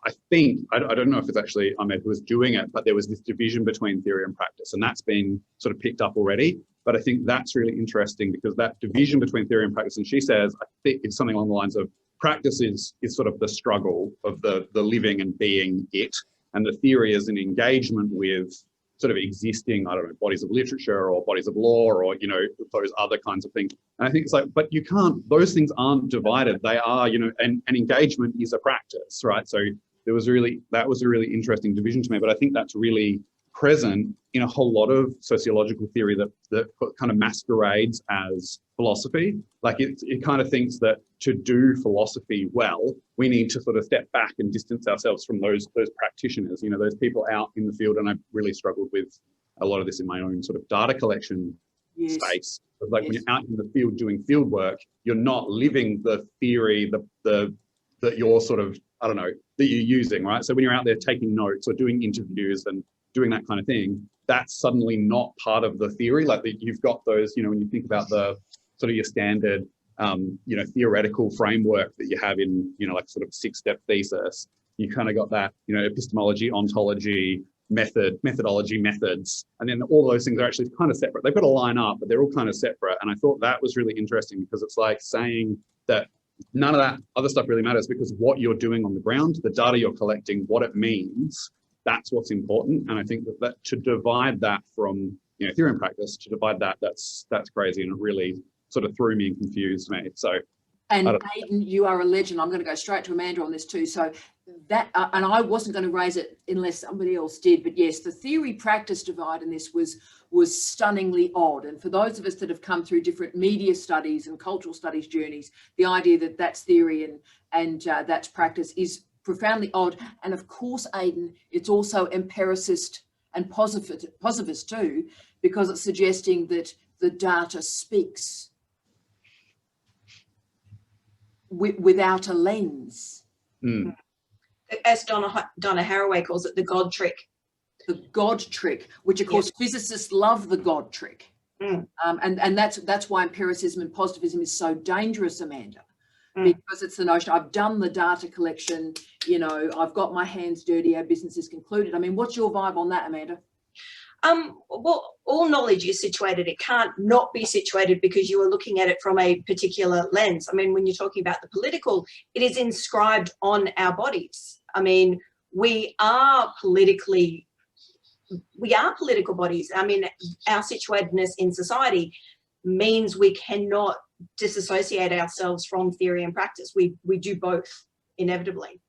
I don't know if it's actually Ahmed who was doing it, but there was this division between theory and practice, and that's been sort of picked up already. But I think that's really interesting because that division between theory and practice, and she says, I think it's something along the lines of practice is sort of the struggle of the living and being it, and the theory is an engagement with sort of existing, I don't know, bodies of literature or bodies of law or, you know, those other kinds of things. And I think it's like, but you can't, those things aren't divided. They are, you know, and engagement is a practice, right? So that was a really interesting division to me, but I think that's really present in a whole lot of sociological theory that kind of masquerades as philosophy. Like it kind of thinks that to do philosophy well, we need to sort of step back and distance ourselves from those practitioners, you know, those people out in the field. And I've really struggled with a lot of this in my own sort of data collection space. Like when you're out in the field doing field work, you're not living the theory that you're sort of, I don't know, that you're using, right? So when you're out there taking notes or doing interviews and doing that kind of thing, that's suddenly not part of the theory. Like you've got those, you know, when you think about the sort of your standard, you know, theoretical framework that you have in, you know, like sort of 6-step thesis, you kind of got that, you know, epistemology, ontology, methodology, methods, and then all those things are actually kind of separate. They've got to line up, but they're all kind of separate. And I thought that was really interesting because it's like saying that none of that other stuff really matters because what you're doing on the ground, the data you're collecting, what it means, that's what's important. And I think that to divide that from, you know, theory and practice, to divide that's crazy, and it really sort of threw me and confused me. So, and Aidan, you are a legend. I'm going to go straight to Amanda on this too. So that, and I wasn't going to raise it unless somebody else did, but yes, the theory practice divide in this was stunningly odd. And for those of us that have come through different media studies and cultural studies journeys, the idea that that's theory and that's practice is profoundly odd. And of course, Aidan, it's also empiricist and positivist too, because it's suggesting that the data speaks without a lens. Mm. As Donna Haraway calls it, the God trick. The God trick, which of course physicists love the God trick. Mm. And that's why empiricism and positivism is so dangerous, Amanda. Because it's the notion, I've done the data collection, you know, I've got my hands dirty, our business is concluded. I mean, what's your vibe on that, Amanda? Well, all knowledge is situated. It can't not be situated because you are looking at it from a particular lens. I mean, when you're talking about the political, it is inscribed on our bodies. I mean, we are political bodies. I mean, our situatedness in society means we cannot disassociate ourselves from theory and practice. We do both inevitably.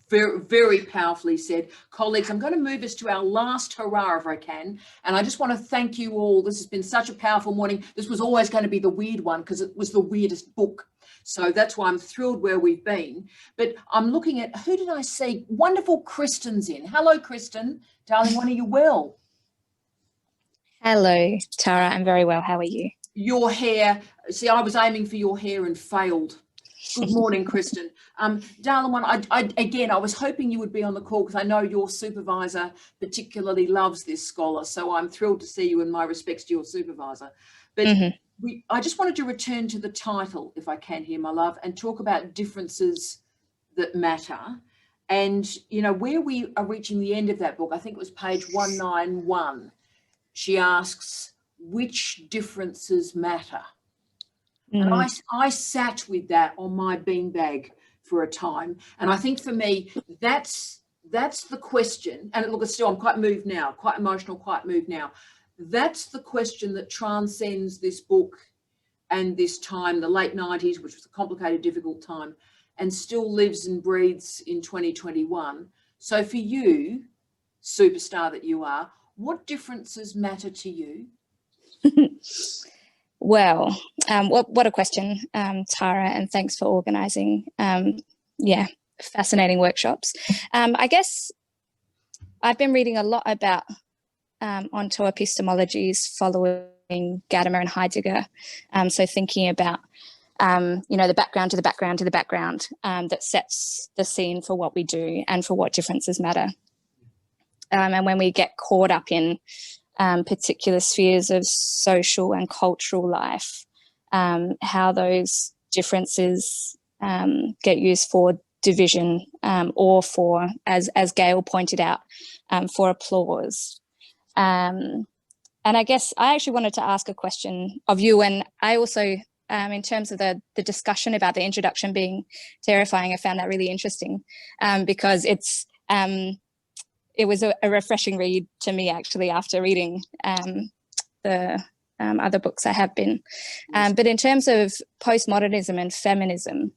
Very, very powerfully said. Colleagues, I'm going to move us to our last hurrah if I can. And I just want to thank you all. This has been such a powerful morning. This was always going to be the weird one because it was the weirdest book. So that's why I'm thrilled where we've been. But I'm looking at, who did I see? Wonderful Kristen's in. Hello, Kristen. Darling, one, are you well? Hello, Tara. I'm very well. How are you? Your hair. See, I was aiming for your hair and failed. Good morning, Kristen. Darling one, I was hoping you would be on the call because I know your supervisor particularly loves this scholar. So I'm thrilled to see you, and my respects to your supervisor. But I just wanted to return to the title, if I can here, my love, and talk about differences that matter. And, you know, where we are reaching the end of that book, I think it was page 191, she asks, which differences matter? And I sat with that on my beanbag for a time. And I think for me, that's the question. And look, still, I'm quite moved now, quite emotional, quite moved now. That's the question that transcends this book and this time, the late 90s, which was a complicated, difficult time, and still lives and breathes in 2021. So for you, superstar that you are, what differences matter to you? Well, what a question, Tara, and thanks for organising, fascinating workshops. I guess I've been reading a lot about ontoepistemologies following Gadamer and Heidegger. So thinking about, the background to the background to the background that sets the scene for what we do and for what differences matter. And when we get caught up in particular spheres of social and cultural life, how those differences get used for division or for, as Gail pointed out, for applause. And I guess I actually wanted to ask a question of you, and I also, in terms of the discussion about the introduction being terrifying, I found that really interesting because it was a refreshing read to me, actually, after reading the other books I have been. But in terms of postmodernism and feminism,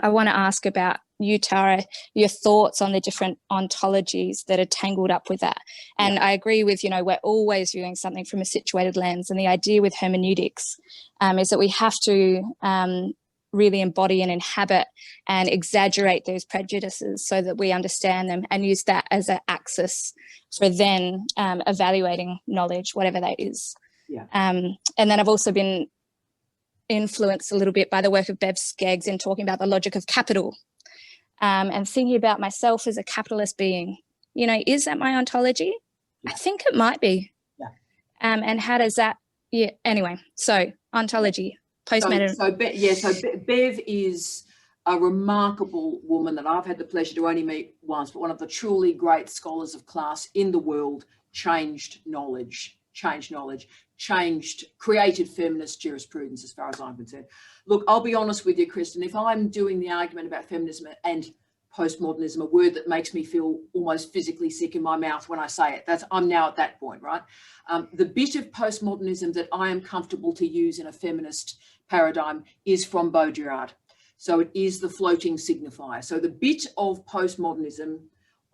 I want to ask about you, Tara, your thoughts on the different ontologies that are tangled up with that. And I agree with, we're always viewing something from a situated lens. And the idea with hermeneutics is that we have to really embody and inhabit and exaggerate those prejudices so that we understand them and use that as an axis for then evaluating knowledge, whatever that is. Yeah. And then I've also been influenced a little bit by the work of Bev Skeggs in talking about the logic of capital and thinking about myself as a capitalist being. Is that my ontology? I think it might be. Yeah. And how does that, anyway, so ontology. So Bev is a remarkable woman that I've had the pleasure to only meet once, but one of the truly great scholars of class in the world, created feminist jurisprudence as far as I'm concerned. Look, I'll be honest with you, Kristen, if I'm doing the argument about feminism and postmodernism, a word that makes me feel almost physically sick in my mouth when I say it, I'm now at that point, right? The bit of postmodernism that I am comfortable to use in a feminist paradigm is from Baudrillard. So it is the floating signifier. So the bit of postmodernism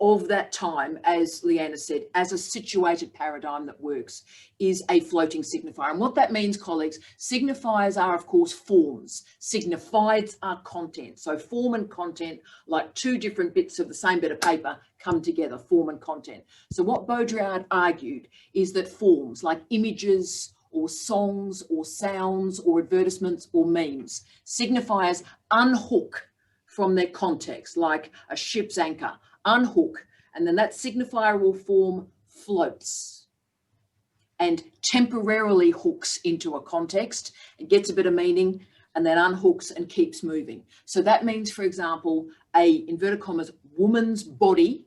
of that time, as Leanna said, as a situated paradigm that works, is a floating signifier. And what that means, colleagues, signifiers are, of course, forms. Signifieds are content. So form and content, like two different bits of the same bit of paper, come together, form and content. So what Baudrillard argued is that forms, like images or songs or sounds or advertisements or memes, signifiers unhook from their context, like a ship's anchor. Unhook, and then that signifier or form floats and temporarily hooks into a context and gets a bit of meaning and then unhooks and keeps moving. So that means, for example, a, inverted commas, woman's body,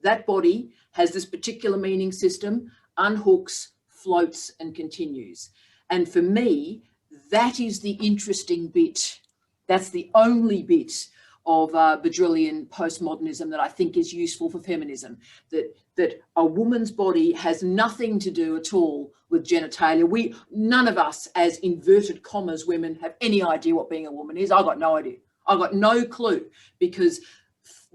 that body has this particular meaning system, unhooks, floats and continues. And for me, that is the interesting bit. That's the only bit of Baudrillian postmodernism that I think is useful for feminism, that a woman's body has nothing to do at all with genitalia. None of us as inverted commas women have any idea what being a woman is. I've got no idea. I've got no clue because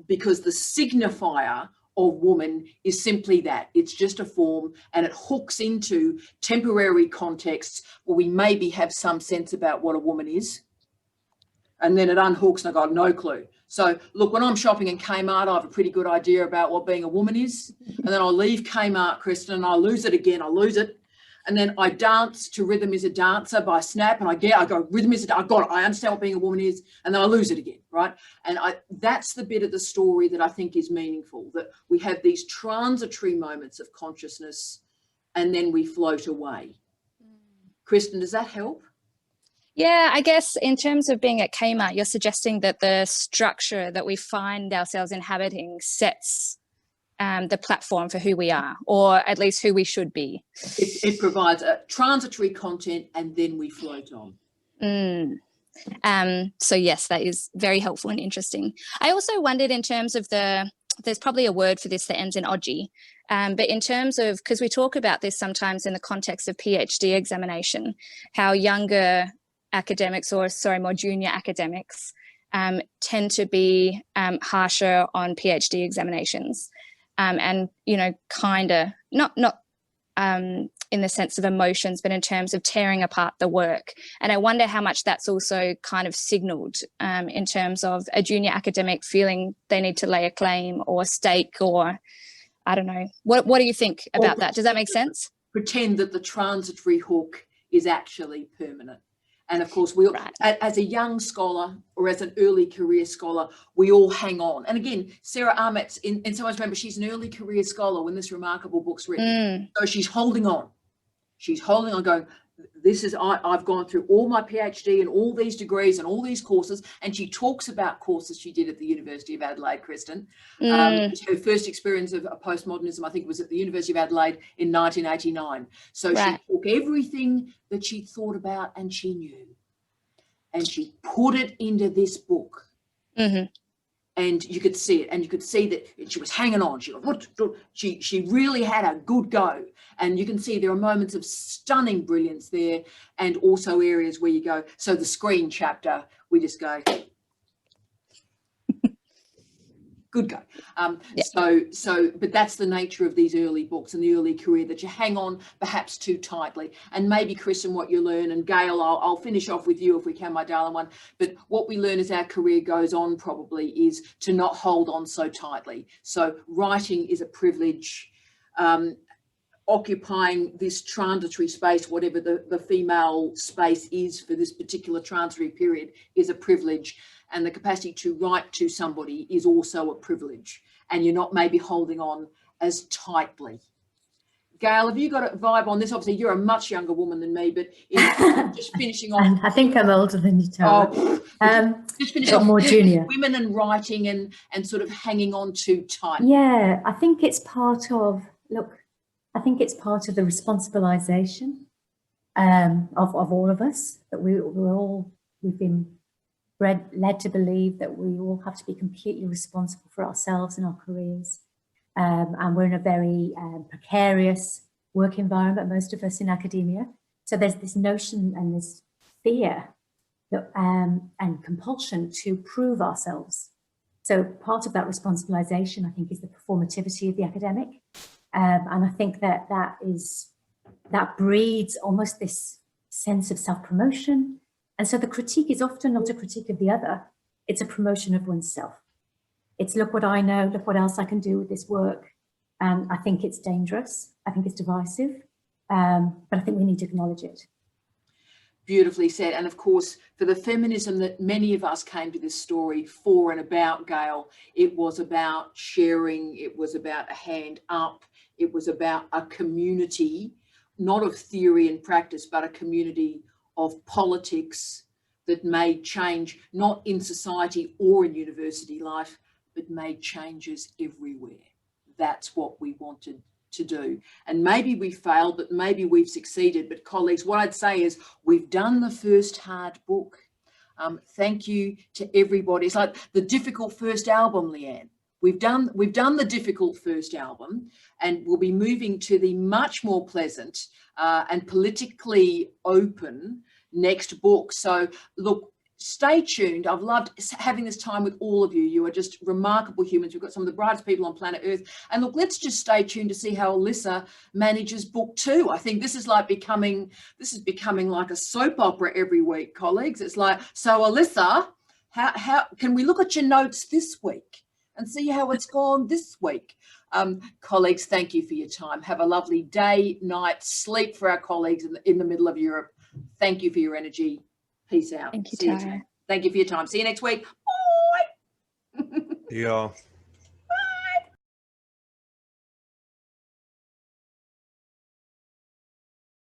the signifier of woman is simply that. It's just a form and it hooks into temporary contexts where we maybe have some sense about what a woman is. And then it unhooks and I've got no clue. So look, when I'm shopping in Kmart, I have a pretty good idea about what being a woman is. And then I'll leave Kmart, Kristen, and I lose it again. I lose it. And then I dance to Rhythm is a Dancer by Snap. And I go, Rhythm is a Dancer. I got it. I understand what being a woman is. And then I lose it again, right? And that's the bit of the story that I think is meaningful, that we have these transitory moments of consciousness and then we float away. Kristen, does that help? Yeah, I guess in terms of being at Kmart, you're suggesting that the structure that we find ourselves inhabiting sets the platform for who we are, or at least who we should be. It provides a transitory content and then we float on. So yes, that is very helpful and interesting. I also wondered in terms of there's probably a word for this that ends in -ogy, but in terms of, because we talk about this sometimes in the context of PhD examination, how younger academics, or more junior academics, tend to be harsher on PhD examinations, and kind of not in the sense of emotions, but in terms of tearing apart the work. And I wonder how much that's also kind of signaled in terms of a junior academic feeling they need to lay a claim or stake or I don't know. What do you think about that? Does that make sense? Pretend that the transitory hook is actually permanent. And of course, we, as a young scholar or as an early career scholar, we all hang on. And again, Sara Ahmed, in so much, remember, she's an early career scholar when this remarkable book's written. So she's holding on. She's holding on, going, this is, I've gone through all my PhD and all these degrees and all these courses. And she talks about courses she did at the University of Adelaide, Kristen. Her first experience of postmodernism, I think, was at the University of Adelaide in 1989. So she took everything that she thought about and she knew, and she put it into this book. And you could see it, and you could see that she was hanging on. She really had a good go, and you can see there are moments of stunning brilliance there, and also areas where you go. So the screen chapter, we just go, good go. But that's the nature of these early books and the early career, that you hang on perhaps too tightly. And maybe, Kristen, what you learn, and Gail, I'll finish off with you if we can, my darling one, but what we learn as our career goes on probably is to not hold on so tightly. So writing is a privilege. Occupying this transitory space, whatever the female space is for this particular transitory period, is a privilege. And the capacity to write to somebody is also a privilege, and you're not maybe holding on as tightly. Gail, have you got a vibe on this? Obviously, you're a much younger woman than me, but just finishing off. I think I'm older than you, Tara. Just finishing off, more junior. Women and writing and sort of hanging on too tight. Yeah, I think it's part of, I think it's part of the responsibilization of all of us, that we've been led to believe that we all have to be completely responsible for ourselves and our careers. And we're in a very precarious work environment, most of us in academia. So there's this notion and this fear that, and compulsion to prove ourselves. So part of that responsibilization, I think, is the performativity of the academic. And I think that breeds almost this sense of self-promotion. And so the critique is often not a critique of the other, it's a promotion of oneself. It's, look what I know, look what else I can do with this work. And I think it's dangerous, I think it's divisive, but I think we need to acknowledge it. Beautifully said. And of course, for the feminism that many of us came to this story for and about, Gail, it was about sharing, it was about a hand up, it was about a community, not of theory and practice, but a community of politics that made change, not in society or in university life, but made changes everywhere. That's what we wanted to do. And maybe we failed, but maybe we've succeeded. But colleagues, what I'd say is we've done the first hard book. Thank you to everybody. It's like the difficult first album, Leanne. We've done the difficult first album, and we'll be moving to the much more pleasant and politically open next book. So look, stay tuned. I've loved having this time with all of you. You are just remarkable humans. We've got some of the brightest people on planet Earth. And look, let's just stay tuned to see how Alyssa manages book 2. I think this is becoming like a soap opera every week, colleagues. It's like, so Alyssa, how can we look at your notes this week and see how it's gone this week? Colleagues, thank you for your time. Have a lovely day, night, sleep for our colleagues in the middle of Europe. Thank you for your energy. Peace out. Thank you, Tara. Thank you for your time. See you next week. Bye. Yeah.